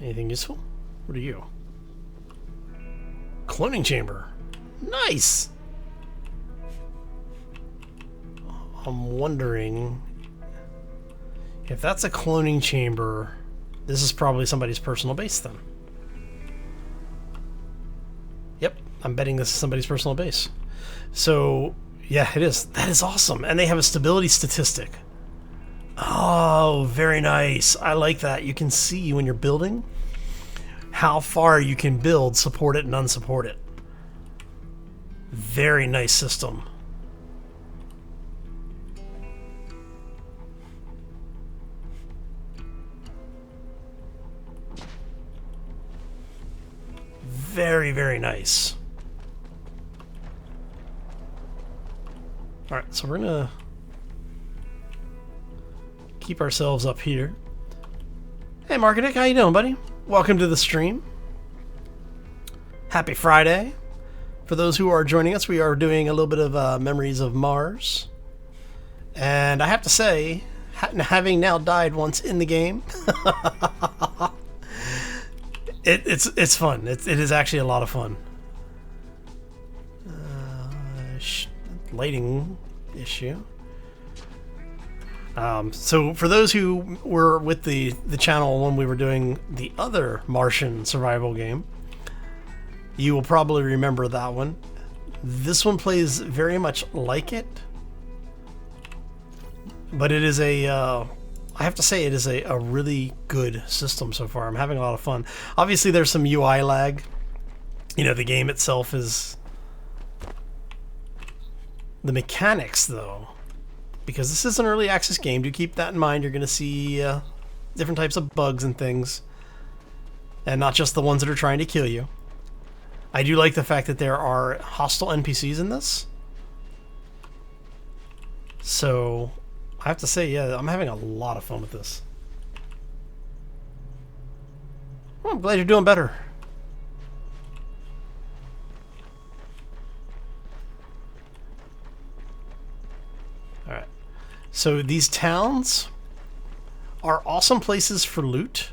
Anything useful? What are you? Cloning chamber. Nice! I'm wondering if that's a cloning chamber. This is probably somebody's personal base then. Yep, I'm betting this is somebody's personal base. So, yeah, it is. That is awesome. And they have a stability statistic. Oh, very nice. I like that. You can see when you're building how far you can build, support it, and unsupport it. Very nice system. Very, very nice. All right, so we're gonna keep ourselves up here. Hey, Marketic, how you doing, buddy? Welcome to the stream. Happy Friday. For those who are joining us, we are doing a little bit of Memories of Mars. And I have to say, having now died once in the game, it's fun. It is actually a lot of fun. Lighting issue. So for those who were with the channel when we were doing the other Martian survival game, you will probably remember that one. This one plays very much like it, but it is I have to say it is a really good system so far. I'm having a lot of fun. Obviously there's some UI lag. You know, the game itself is... The mechanics though, because this is an early access game, do keep that in mind. You're going to see different types of bugs and things, and not just the ones that are trying to kill you. I do like the fact that there are hostile NPCs in this. So, I have to say, yeah, I'm having a lot of fun with this. Well, I'm glad you're doing better. Alright. So these towns are awesome places for loot.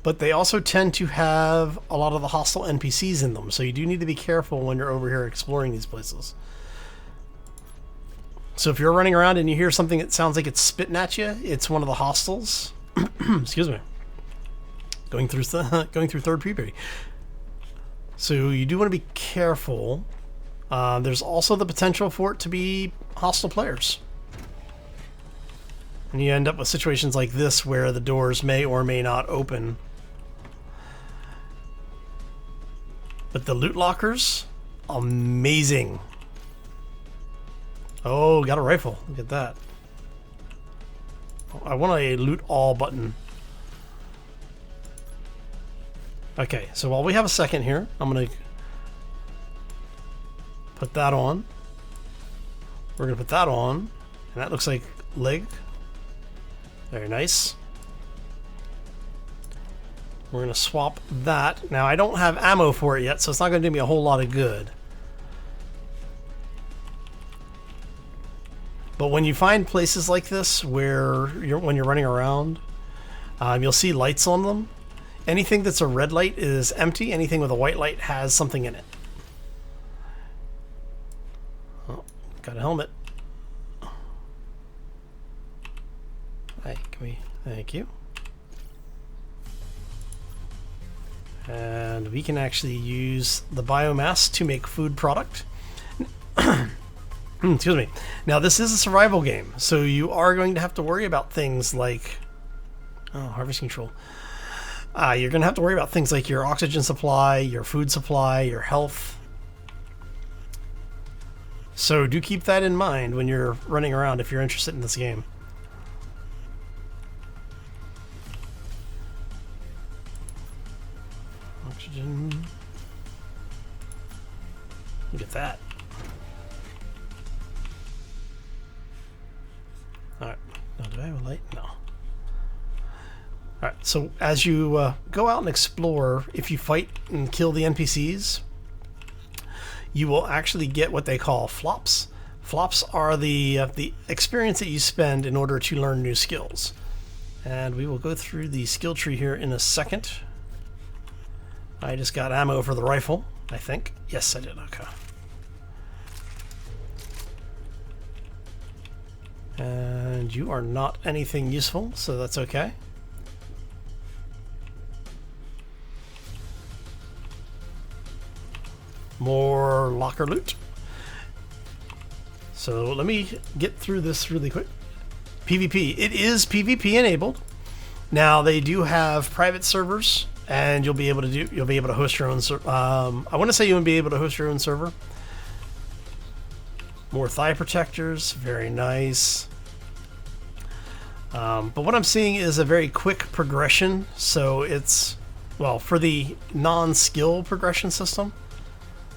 but they also tend to have a lot of the hostile NPCs in them, so you do need to be careful when you're over here exploring these places. So if you're running around and you hear something that sounds like it's spitting at you, it's one of the hostiles. Excuse me. Going through third puberty. So you do want to be careful. There's also the potential for it to be hostile players. And you end up with situations like this where the doors may or may not open. But the loot lockers, amazing. Oh, got a rifle. Look at that. I want a loot all button. Okay, so while we have a second here, I'm going to put that on. We're going to put that on. And that looks like leg. Very nice. We're going to swap that. Now, I don't have ammo for it yet, so it's not going to do me a whole lot of good. But when you find places like this where when you're running around, you'll see lights on them. Anything that's a red light is empty. Anything with a white light has something in it. Oh, got a helmet. Hey, can we? Thank you. And we can actually use the biomass to make food product. Excuse me. Now, this is a survival game, so you are going to have to worry about things like harvest control. You're going to have to worry about things like your oxygen supply, your food supply, your health. So do keep that in mind when you're running around if you're interested in this game. Oxygen. Look at that. Alright. Now, do I have a light? No. Alright, so as you go out and explore, if you fight and kill the NPCs, you will actually get what they call flops. Flops are the experience that you spend in order to learn new skills. And we will go through the skill tree here in a second. I just got ammo for the rifle, I think. Yes, I did. Okay. And you are not anything useful, so that's okay. More locker loot. So let me get through this really quick. PvP. It is PvP enabled. Now they do have private servers, and you'll be able to host your own server. I want to say you'll be able to host your own server. More thigh protectors, very nice. But what I'm seeing is a very quick progression. So it's, well, for the non-skill progression system.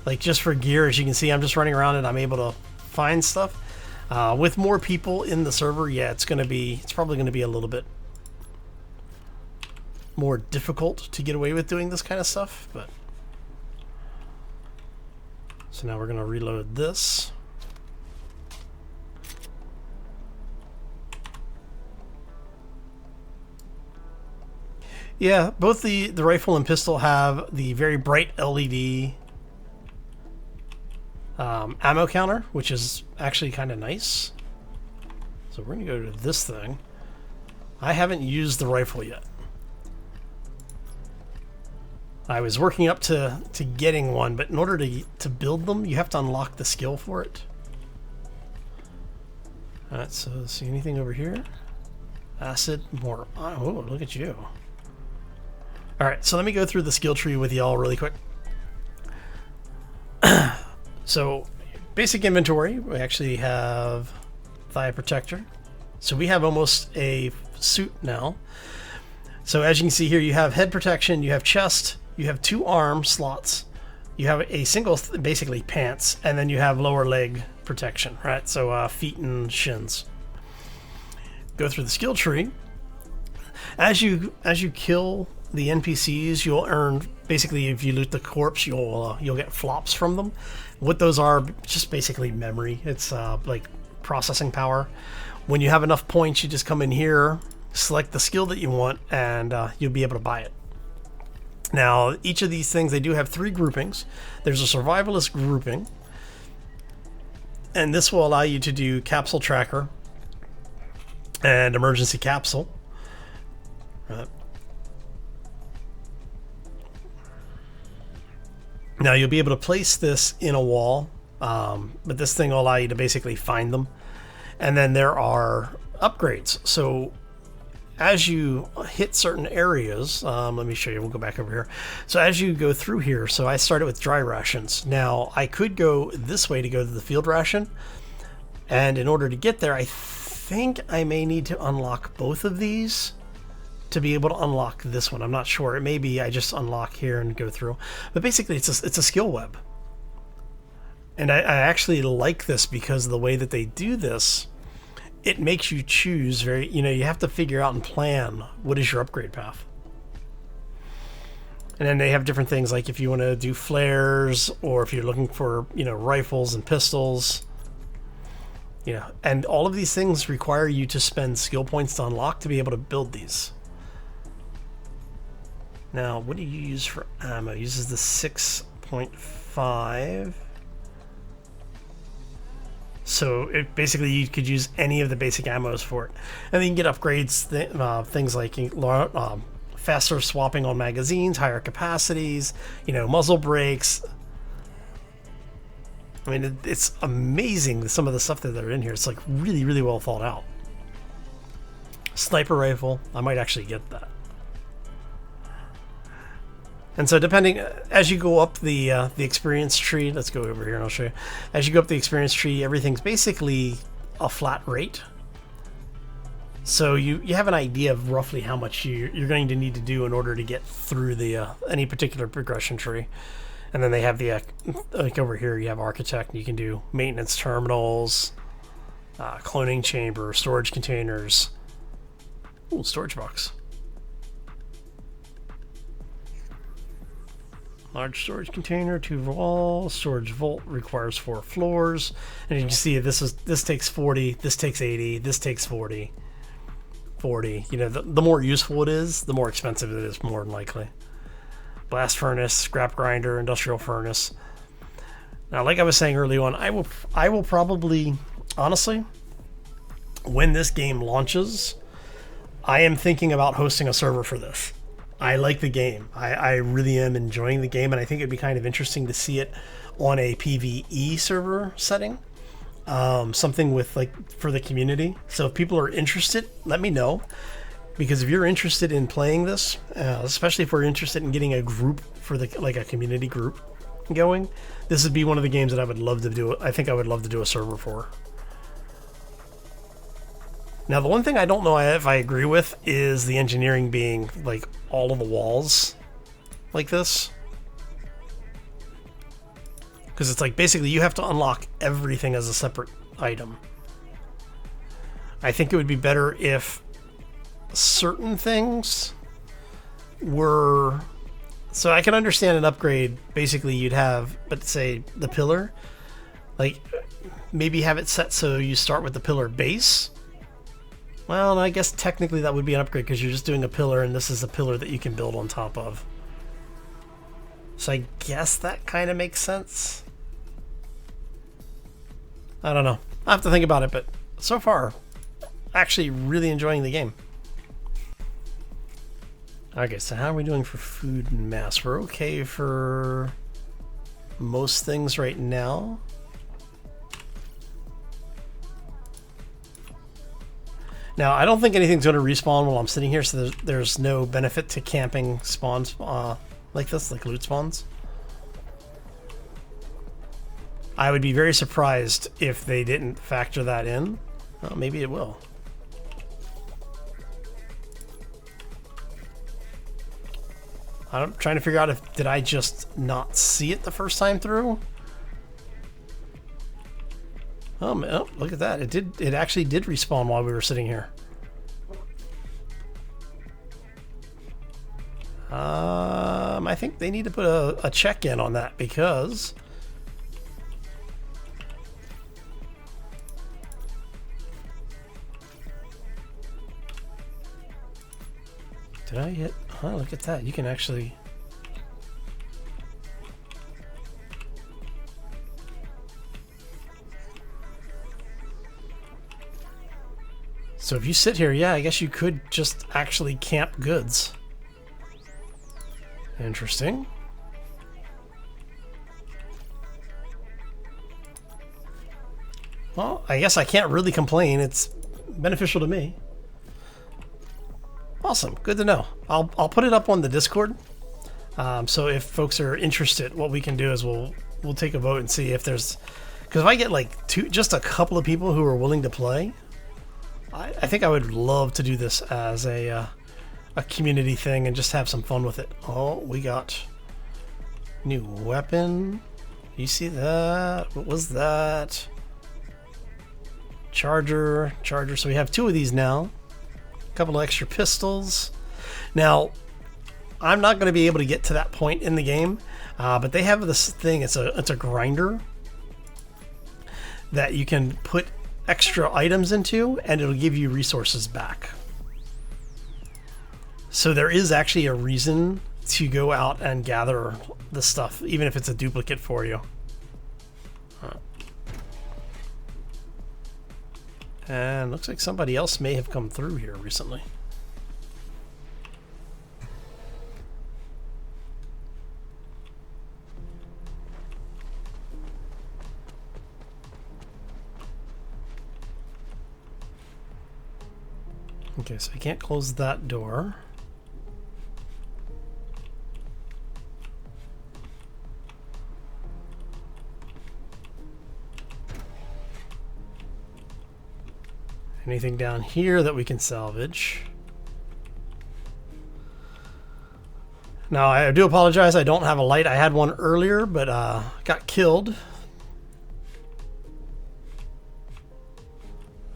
Like just for gear, as you can see, I'm just running around and I'm able to find stuff. With more people in the server, yeah, it's probably going to be a little bit more difficult to get away with doing this kind of stuff. But so now we're going to reload this. Yeah, both the rifle and pistol have the very bright LED ammo counter, which is actually kind of nice. So we're going to go to this thing. I haven't used the rifle yet. I was working up to getting one, but in order to build them, you have to unlock the skill for it. Alright, so see anything over here? Acid, more. Oh, look at you. Alright, so let me go through the skill tree with y'all really quick. So, basic inventory, we actually have thigh protector. So we have almost a suit now. So as you can see here, you have head protection, you have chest, you have 2 arm slots, you have a single, basically pants, and then you have lower leg protection, right? So feet and shins. Go through the skill tree. As you kill the NPCs, you'll earn, basically if you loot the corpse, you'll get flops from them. What those are, just basically memory. It's like processing power. When you have enough points, you just come in here, select the skill that you want, and you'll be able to buy it. Now, each of these things, they do have 3 groupings. There's a survivalist grouping, and this will allow you to do capsule tracker and emergency capsule. Now, you'll be able to place this in a wall, but this thing will allow you to basically find them. And then there are upgrades. So as you hit certain areas, let me show you, we'll go back over here. So as you go through here, so I started with dry rations. Now I could go this way to go to the field ration. And in order to get there, I think I may need to unlock both of these to be able to unlock this one. I'm not sure. It may be I just unlock here and go through. But basically it's a skill web. And I actually like this because of the way that they do this. It makes you choose you have to figure out and plan what is your upgrade path. And then they have different things like if you want to do flares or if you're looking for, rifles and pistols. And all of these things require you to spend skill points to unlock to be able to build these. Now, what do you use for ammo? It uses the 6.5. So basically you could use any of the basic ammos for it. And then you can get upgrades, things like faster swapping on magazines, higher capacities, muzzle brakes. I mean, it's amazing some of the stuff that are in here. It's like really, really well thought out. Sniper rifle, I might actually get that. And so depending, as you go up the experience tree, let's go over here and I'll show you. As you go up the experience tree, everything's basically a flat rate. So you have an idea of roughly how much you're going to need to do in order to get through the any particular progression tree. And then they have the, like over here, you have architect, and you can do maintenance terminals, cloning chamber, storage containers. Ooh, storage box. Large storage container, 2 walls, storage vault requires 4 floors. And you can see this takes 40, this takes 80, this takes 40. 40. The more useful it is, the more expensive it is, more than likely. Blast furnace, scrap grinder, industrial furnace. Now, like I was saying early on, I will probably, honestly, when this game launches, I am thinking about hosting a server for this. I like the game. I really am enjoying the game, and I think it'd be kind of interesting to see it on a PvE server setting. Something with for the community. So if people are interested, let me know. Because if you're interested in playing this, especially if we're interested in getting a group for a community group going, this would be one of the games that I would love to do. I think I would love to do a server for. Now, the one thing I don't know if I agree with is the engineering being all of the walls like this. Because it's basically you have to unlock everything as a separate item. I think it would be better if certain things were... So I can understand an upgrade, basically you'd have, but say the pillar, maybe have it set so you start with the pillar base. Well, I guess technically that would be an upgrade because you're just doing a pillar and this is a pillar that you can build on top of. So I guess that kind of makes sense. I don't know. I have to think about it, but so far, actually really enjoying the game. Okay, so how are we doing for food and mass? We're okay for most things right now. Now, I don't think anything's going to respawn while I'm sitting here, so there's no benefit to camping spawns like this, like loot spawns. I would be very surprised if they didn't factor that in. Maybe it will. I'm trying to figure out did I just not see it the first time through? Oh, man, look at that. It actually did respawn while we were sitting here. I think they need to put a check in on that because did I hit? Oh, look at that. You can actually So if you sit here, yeah, I guess you could just actually camp goods. Interesting. Well, I guess I can't really complain. It's beneficial to me. Awesome. Good to know. I'll put it up on the Discord. So if folks are interested, what we can do is we'll take a vote and see if there's... Because if I get like just a couple of people who are willing to play, I think I would love to do this as a community thing and just have some fun with it. Oh, we got new weapon. You see that? What was that? Charger. So we have 2 of these now. A couple of extra pistols. Now, I'm not going to be able to get to that point in the game, but they have this thing. It's a grinder that you can put extra items into, and it'll give you resources back. So there is actually a reason to go out and gather the stuff, even if it's a duplicate for you. And looks like somebody else may have come through here recently. Okay, so I can't close that door. Anything down here that we can salvage? Now, I do apologize, I don't have a light. I had one earlier, but got killed.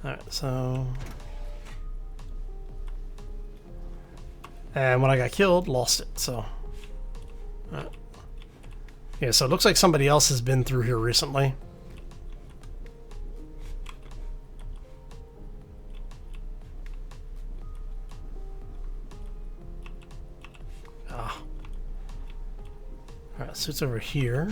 Alright, so... And when I got killed, lost it, so... Yeah, so it looks like somebody else has been through here recently. Alright, so it's over here.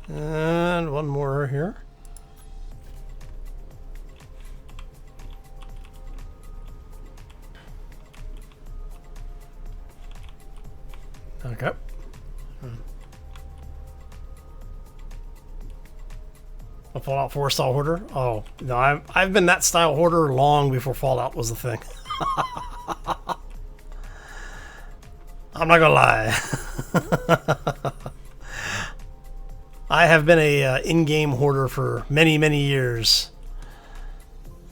And one more here. Okay. A Fallout 4 style hoarder? Oh, no, I've been that style hoarder long before Fallout was the thing. I'm not gonna lie. I have been a in-game hoarder for many, many years.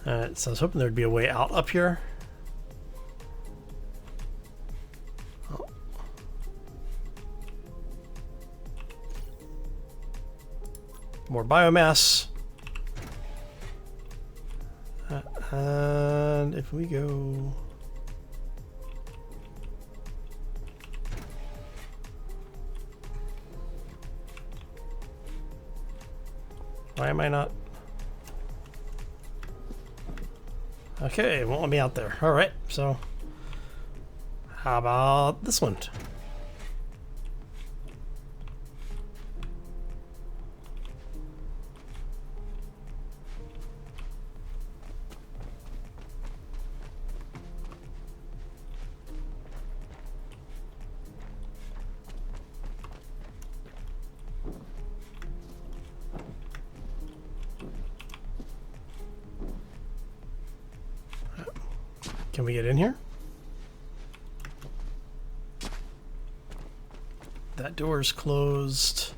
Alright, so I was hoping there'd be a way out up here. Oh. More biomass. And if we go... Why am I not? Okay, it won't let me out there. Alright, so how about this one? Can we get in here? That door's closed.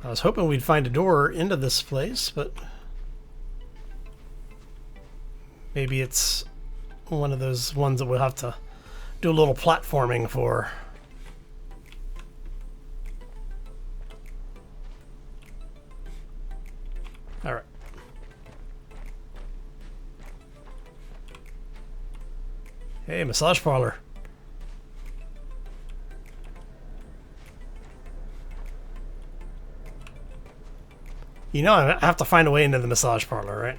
I was hoping we'd find a door into this place, but maybe it's one of those ones that we'll have to do a little platforming for. All right. Hey, massage parlor. You know, I have to find a way into the massage parlor, right?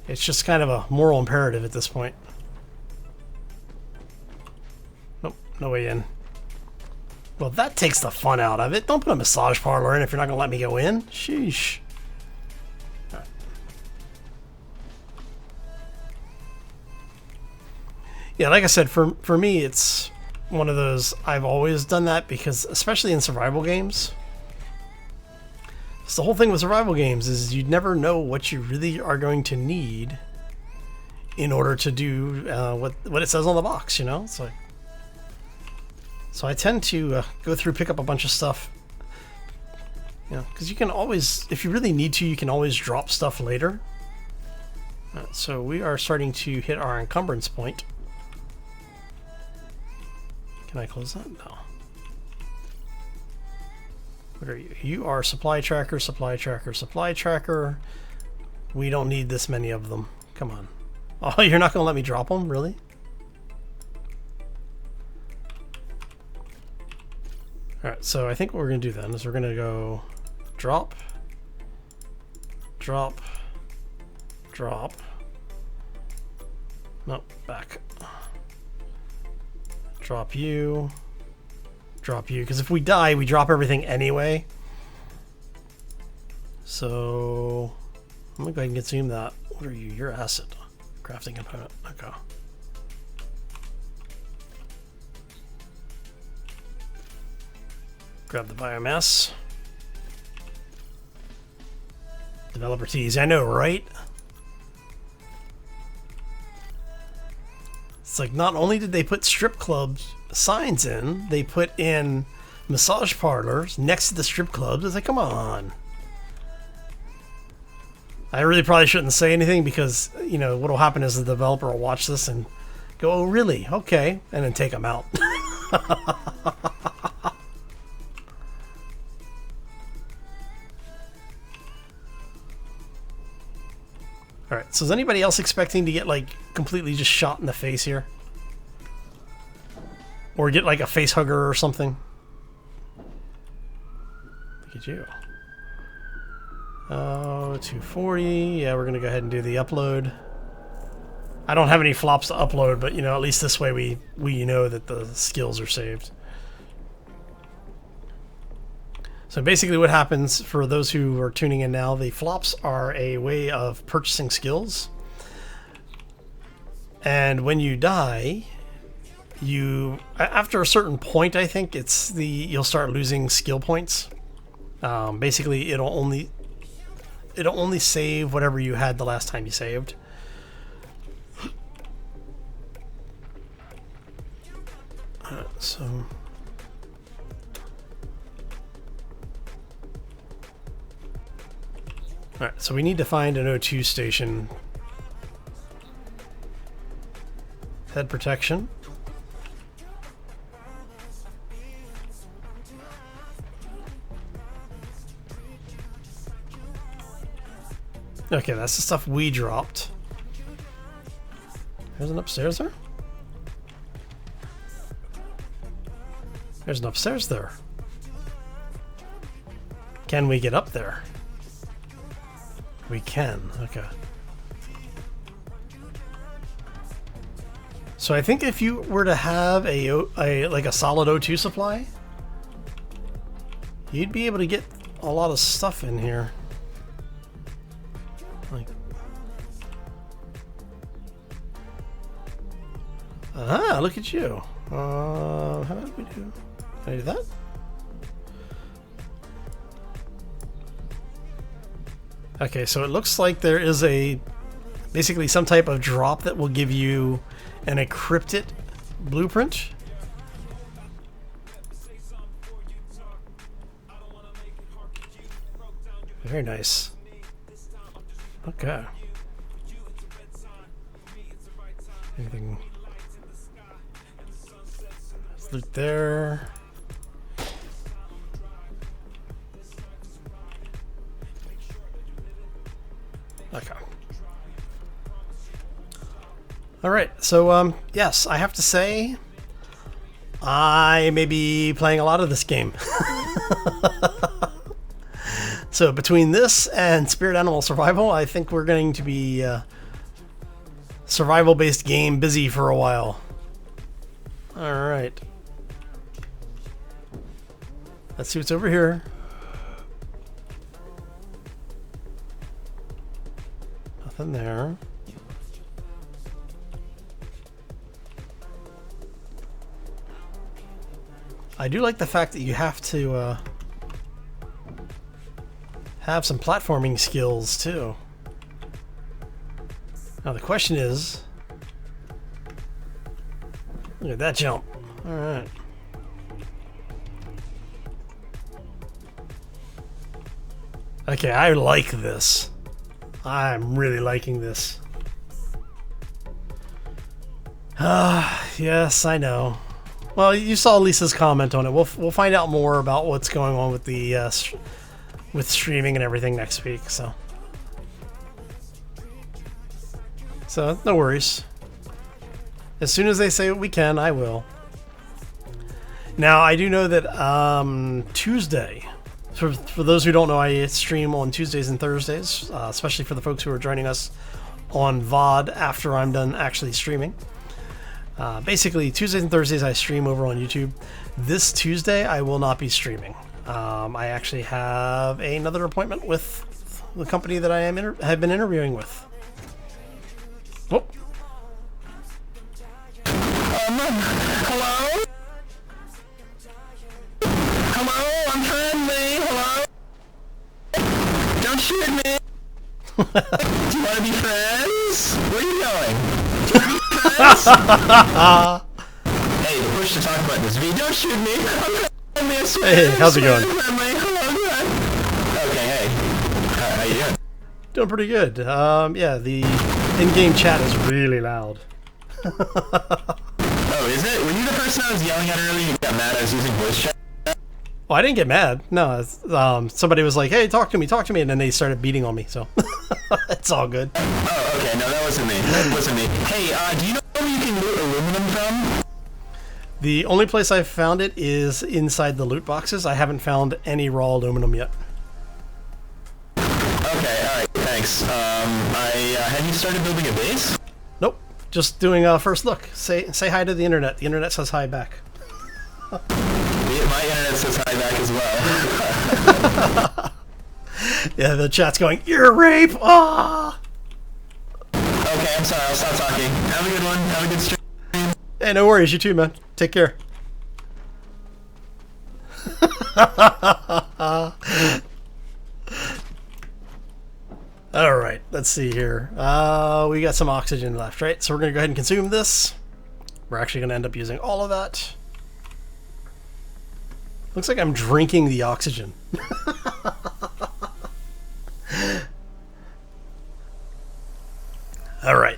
It's just kind of a moral imperative at this point. Nope, no way in. Well, that takes the fun out of it. Don't put a massage parlor in if you're not going to let me go in. Sheesh. Right. Yeah, like I said, for me, it's one of those, I've always done that because, especially in survival games, it's the whole thing with survival games is you never know what you really are going to need in order to do what it says on the box, you know? It's like, so I tend to go through, pick up a bunch of stuff, you know, because you can always, if you really need to, you can always drop stuff later. So we are starting to hit our encumbrance point. Can I close that? No. What are you? You are supply tracker, supply tracker, supply tracker. We don't need this many of them. Come on. Oh, you're not going to let me drop them? Really? Alright, so I think what we're going to do then is we're going to go drop, drop, drop. Nope, back. Drop you, because if we die, we drop everything anyway. So I'm going to go ahead and consume that. What are you? You're acid. Crafting component. Okay. Grab the biomass. Developer teas. I know, right? It's like not only did they put strip clubs signs in, they put in massage parlors next to the strip clubs. It's like, come on. I really probably shouldn't say anything because, you know, what'll happen is the developer will watch this and go, oh, really? Okay. And then take them out. Alright, so is anybody else expecting to get, like, completely just shot in the face here? Or get, like, a face hugger or something? Look at you. Oh, 240. Yeah, we're going to go ahead and do the upload. I don't have any flops to upload, but, you know, at least this way we know that the skills are saved. So basically what happens, for those who are tuning in now, the flops are a way of purchasing skills. And when you die, after a certain point, I think, you'll start losing skill points. Basically, it'll only save whatever you had the last time you saved. So... Alright, so we need to find an O2 station. Head protection. Okay, that's the stuff we dropped. There's an upstairs there? There's an upstairs there. Can we get up there? We can, okay. So I think if you were to have like a solid O2 supply, you'd be able to get a lot of stuff in here. Like, look at you. How did we do? Can I do that? Okay, so it looks like there is basically some type of drop that will give you an encrypted blueprint. Very nice. Okay. Anything? Let's loot there. Okay. All right. So, yes, I have to say, I may be playing a lot of this game. So between this and Spirit Animal Survival, I think we're going to be survival-based game busy for a while. All right. Let's see what's over here. Nothing there. I do like the fact that you have to have some platforming skills too. Now the question is, look at that jump. All right. Okay, I like this. I'm really liking this. Yes, I know. Well, you saw Lisa's comment on it. We'll find out more about what's going on with the with streaming and everything next week. So no worries. As soon as they say we can, I will. Now I do know that Tuesday. For those who don't know, I stream on Tuesdays and Thursdays, especially for the folks who are joining us on VOD after I'm done actually streaming. Basically, Tuesdays and Thursdays I stream over on YouTube. This Tuesday I will not be streaming. I actually have another appointment with the company that I have been interviewing with. Oh. Hello? Hello? I'm friendly. Hello? Don't shoot me. Do you want to be friends? Where are you going? Do you want to be friends? Hey, push to talk about this. V, don't shoot me. Hey, how's it going? Okay, hey. How you doing? Doing pretty good. Yeah, the in-game chat is really loud. Oh, is it? Were you the person I was yelling at earlier? You got mad I was using voice chat? Well, I didn't get mad. No, somebody was like, "Hey, talk to me," and then they started beating on me. So it's all good. Oh, okay. No, that wasn't me. That wasn't me. Hey, do you know where you can loot aluminum from? The only place I've found it is inside the loot boxes. I haven't found any raw aluminum yet. Okay, alright, thanks. Have you started building a base? Nope. Just doing a first look. Say hi to the internet. The internet says hi back. My internet says hi back as well. Yeah, the chat's going, ear rape! Ah! Okay, I'm sorry, I'll stop talking. Have a good one. Have a good stream. Hey, no worries. You too, man. Take care. All right, let's see here. We got some oxygen left, right? So we're going to go ahead and consume this. We're actually going to end up using all of that. Looks like I'm drinking the oxygen. All right.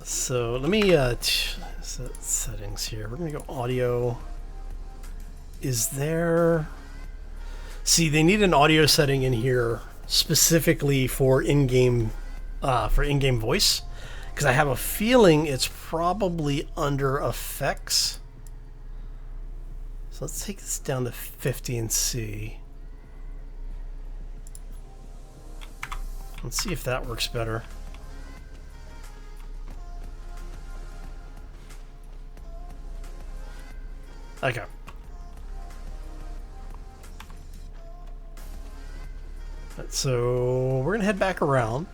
So let me set settings here. We're going to go audio. Is there... See, they need an audio setting in here specifically for in-game voice, because I have a feeling it's probably under effects. So let's take this down to 50 and see. Let's see if that works better. Okay. So we're gonna head back around.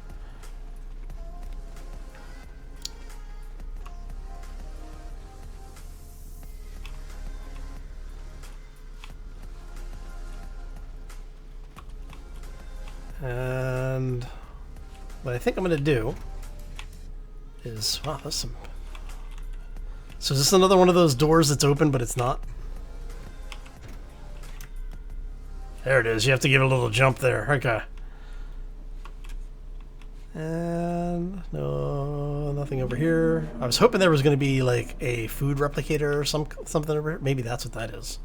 And what I think I'm gonna do is, wow, that's some... So is this another one of those doors that's open but it's not? There it is. You have to give it a little jump there. Okay. And no, nothing over here. I was hoping there was going to be like a food replicator or something over here. Maybe that's what that is.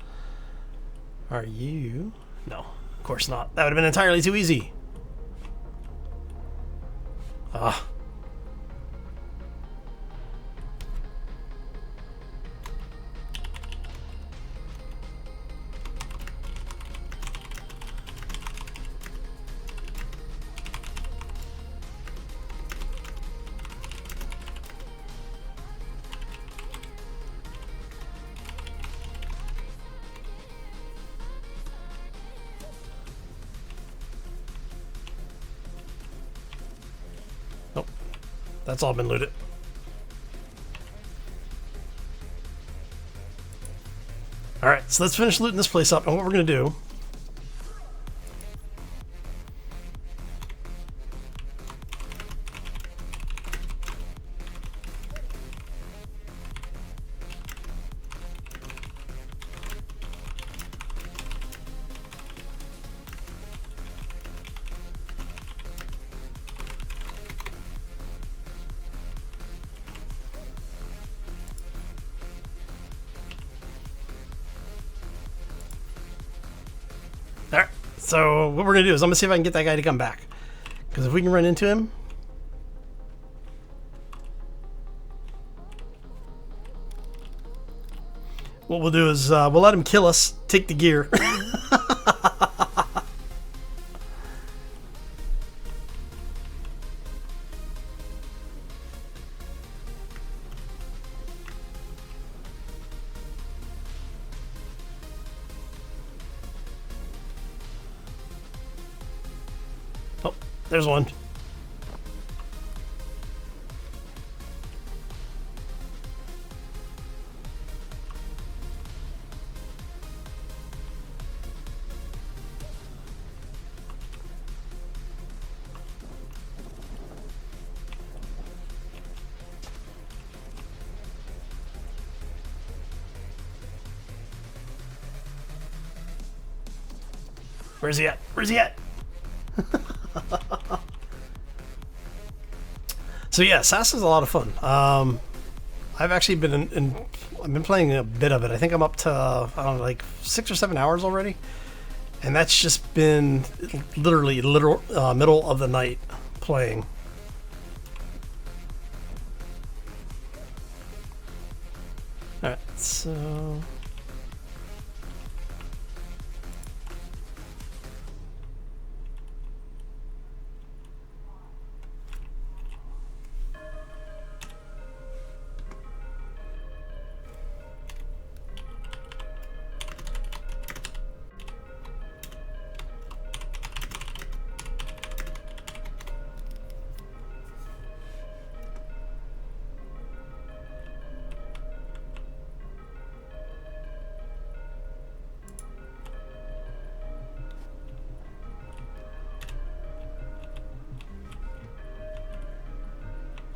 Are you? No, of course not. That would have been entirely too easy. Ah. That's all been looted. Alright, so let's finish looting this place up, and what we're going to do... Alright, so what we're going to do is I'm going to see if I can get that guy to come back. Because if we can run into him... What we'll do is we'll let him kill us, take the gear. Oh, there's one. Where's he at? Where's he at? So yeah, SAS is a lot of fun. I've actually been I've been playing a bit of it. I think I'm up to I don't know, like 6 or 7 hours already, and that's just been literally middle of the night playing. All right, so.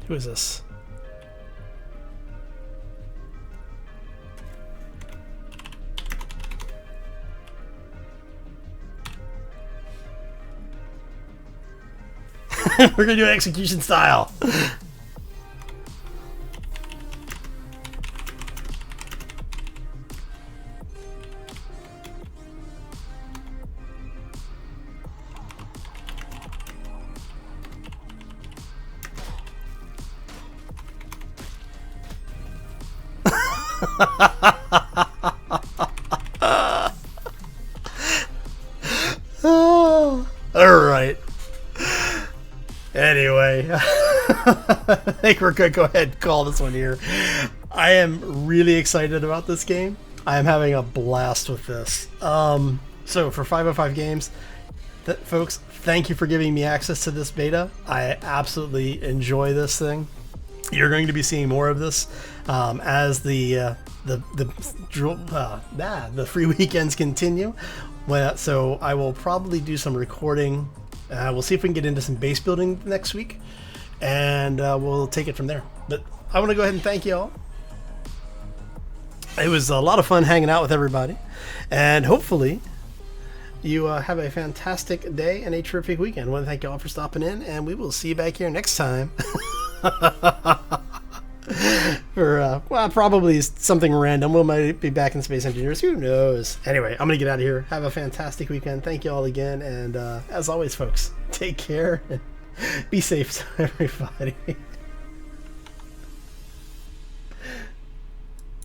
Who is this? We're gonna do execution style. Oh, all right. Anyway, I think we're gonna go ahead and call this one here. I am really excited about this game. I am having a blast with this. So for 505 Games, folks, thank you for giving me access to this beta. I absolutely enjoy this thing. You're going to be seeing more of this as the free weekends continue. So I will probably do some recording. We'll see if we can get into some base building next week, and we'll take it from there. But I want to go ahead and thank you all. It was a lot of fun hanging out with everybody, and hopefully you have a fantastic day and a terrific weekend. I want to thank you all for stopping in, and we will see you back here next time. For well, probably something random. We might be back in Space Engineers. Who knows? Anyway, I'm gonna get out of here. Have a fantastic weekend. Thank you all again, and as always, folks, take care and be safe, everybody.